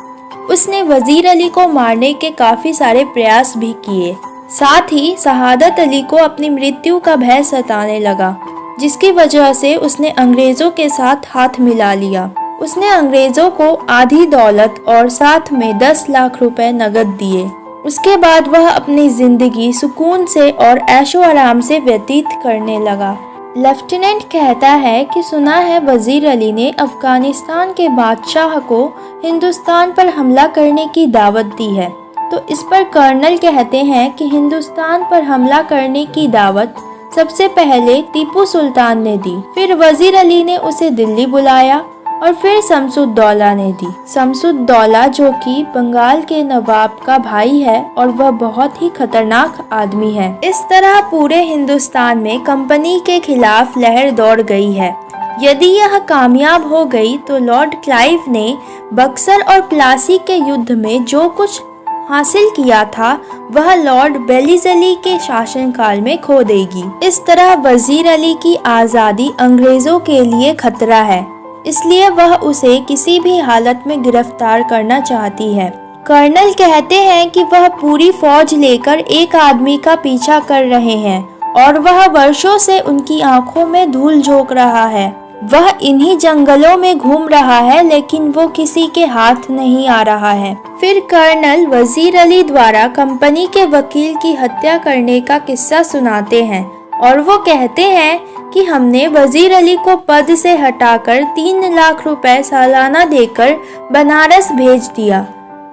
उसने वजीर अली को मारने के काफी सारे प्रयास भी किए। साथ ही शहादत अली को अपनी मृत्यु का भय सताने लगा, जिसकी वजह से उसने अंग्रेजों के साथ हाथ मिला लिया। उसने अंग्रेजों को आधी दौलत और साथ में 10 लाख रुपए नगद दिए। उसके बाद वह अपनी जिंदगी सुकून से और ऐशो आराम से व्यतीत करने लगा। लेफ्टिनेंट कहता है कि सुना है वजीर अली ने अफगानिस्तान के बादशाह को हिंदुस्तान पर हमला करने की दावत दी है। तो इस पर कर्नल कहते हैं कि हिंदुस्तान पर हमला करने की दावत सबसे पहले टीपू सुल्तान ने दी, फिर वजीर अली ने उसे दिल्ली बुलाया और फिर शमसुद्दौला ने दी। शमसुद्दौला जो कि बंगाल के नवाब का भाई है और वह बहुत ही खतरनाक आदमी है। इस तरह पूरे हिंदुस्तान में कंपनी के खिलाफ लहर दौड़ गई है। यदि यह कामयाब हो गई तो लॉर्ड क्लाइव ने बक्सर और प्लासी के युद्ध में जो कुछ हासिल किया था वह लॉर्ड बेलिजली के शासनकाल में खो देगी। इस तरह वजीर अली की आज़ादी अंग्रेजों के लिए खतरा है, इसलिए वह उसे किसी भी हालत में गिरफ्तार करना चाहती है। कर्नल कहते हैं कि वह पूरी फौज लेकर एक आदमी का पीछा कर रहे हैं और वह वर्षों से उनकी आंखों में धूल झोंक रहा है। वह इन्हीं जंगलों में घूम रहा है लेकिन वो किसी के हाथ नहीं आ रहा है। फिर कर्नल वजीर अली द्वारा कंपनी के वकील की हत्या करने का किस्सा सुनाते हैं और वो कहते हैं कि हमने वजीर अली को पद से हटाकर 3 लाख रुपए सालाना देकर बनारस भेज दिया।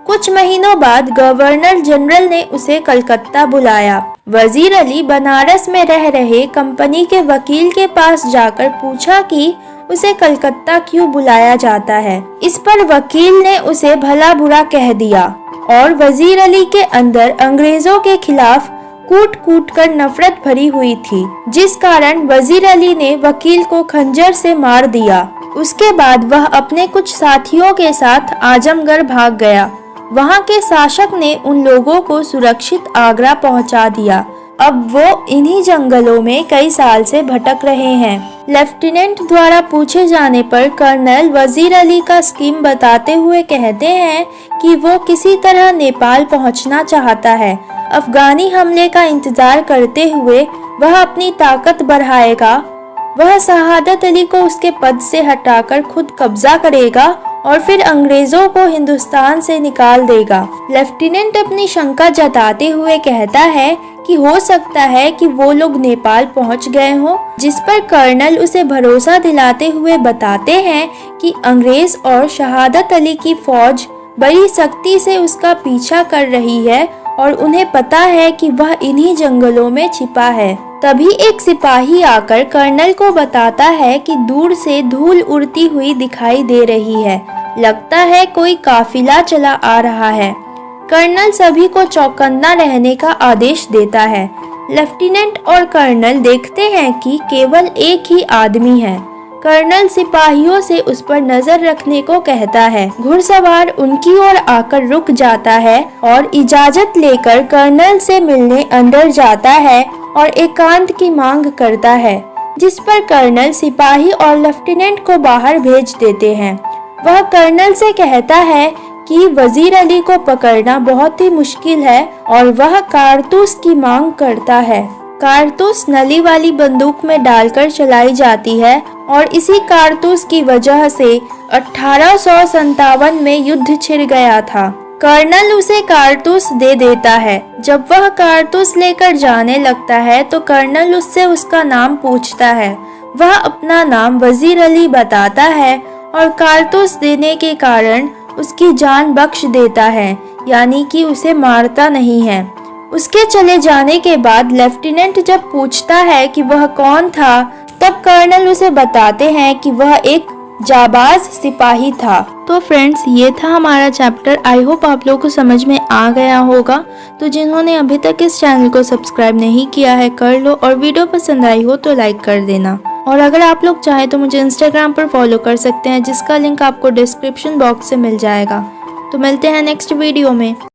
कुछ महीनों बाद गवर्नर जनरल ने उसे कलकत्ता बुलाया। वजीर अली बनारस में रह रहे कंपनी के वकील के पास जाकर पूछा कि उसे कलकत्ता क्यों बुलाया जाता है। इस पर वकील ने उसे भला बुरा कह दिया और वजीर अली के अंदर अंग्रेजों के खिलाफ कूट कूट कर नफरत भरी हुई थी, जिस कारण वजीर अली ने वकील को खंजर से मार दिया। उसके बाद वह अपने कुछ साथियों के साथ आजमगढ़ भाग गया। वहां के शासक ने उन लोगों को सुरक्षित आगरा पहुंचा दिया। अब वो इन्हीं जंगलों में कई साल से भटक रहे हैं। लेफ्टिनेंट द्वारा पूछे जाने पर कर्नल वजीर अली का स्कीम बताते हुए कहते हैं कि वो किसी तरह नेपाल पहुंचना चाहता है। अफगानी हमले का इंतजार करते हुए वह अपनी ताकत बढ़ाएगा। वह शहादत अली को उसके पद से हटाकर खुद कब्जा करेगा और फिर अंग्रेजों को हिंदुस्तान से निकाल देगा। लेफ्टिनेंट अपनी शंका जताते हुए कहता है कि हो सकता है कि वो लोग नेपाल पहुंच गए हों, जिस पर कर्नल उसे भरोसा दिलाते हुए बताते हैं कि अंग्रेज और शहादत अली की फौज बड़ी सख्ती से उसका पीछा कर रही है और उन्हें पता है कि वह इन्हीं जंगलों में छिपा है। तभी एक सिपाही आकर कर्नल को बताता है कि दूर से धूल उड़ती हुई दिखाई दे रही है। लगता है कोई काफिला चला आ रहा है। कर्नल सभी को चौकन्ना रहने का आदेश देता है। लेफ्टिनेंट और कर्नल देखते हैं कि केवल एक ही आदमी है। कर्नल सिपाहियों से उस पर नजर रखने को कहता है। घुड़सवार उनकी ओर आकर रुक जाता है और इजाजत लेकर कर्नल से मिलने अंदर जाता है और एकांत की मांग करता है, जिस पर कर्नल सिपाही और लेफ्टिनेंट को बाहर भेज देते हैं। वह कर्नल से कहता है कि वजीर अली को पकड़ना बहुत ही मुश्किल है और वह कारतूस की मांग करता है। कारतूस नली वाली बंदूक में डालकर चलाई जाती है और इसी कारतूस की वजह से 1857 में युद्ध छिड़ गया था। कर्नल उसे कारतूस दे देता है। जब वह कारतूस लेकर जाने लगता है तो कर्नल उससे उसका नाम पूछता है। वह अपना नाम वजीर अली बताता है और कारतूस देने के कारण उसकी जान बख्श देता है, यानी कि उसे मारता नहीं है। उसके चले जाने के बाद लेफ्टिनेंट जब पूछता है कि वह कौन था, तब कर्नल उसे बताते हैं कि वह एक जाबाज सिपाही था। तो फ्रेंड्स, ये था हमारा चैप्टर। आई होप आप लोगों को समझ में आ गया होगा। तो जिन्होंने अभी तक इस चैनल को सब्सक्राइब नहीं किया है कर लो, और वीडियो पसंद आई हो तो लाइक कर देना। और अगर आप लोग चाहें तो मुझे इंस्टाग्राम पर फॉलो कर सकते हैं, जिसका लिंक आपको डिस्क्रिप्शन बॉक्स से मिल जाएगा। तो मिलते हैं नेक्स्ट वीडियो में।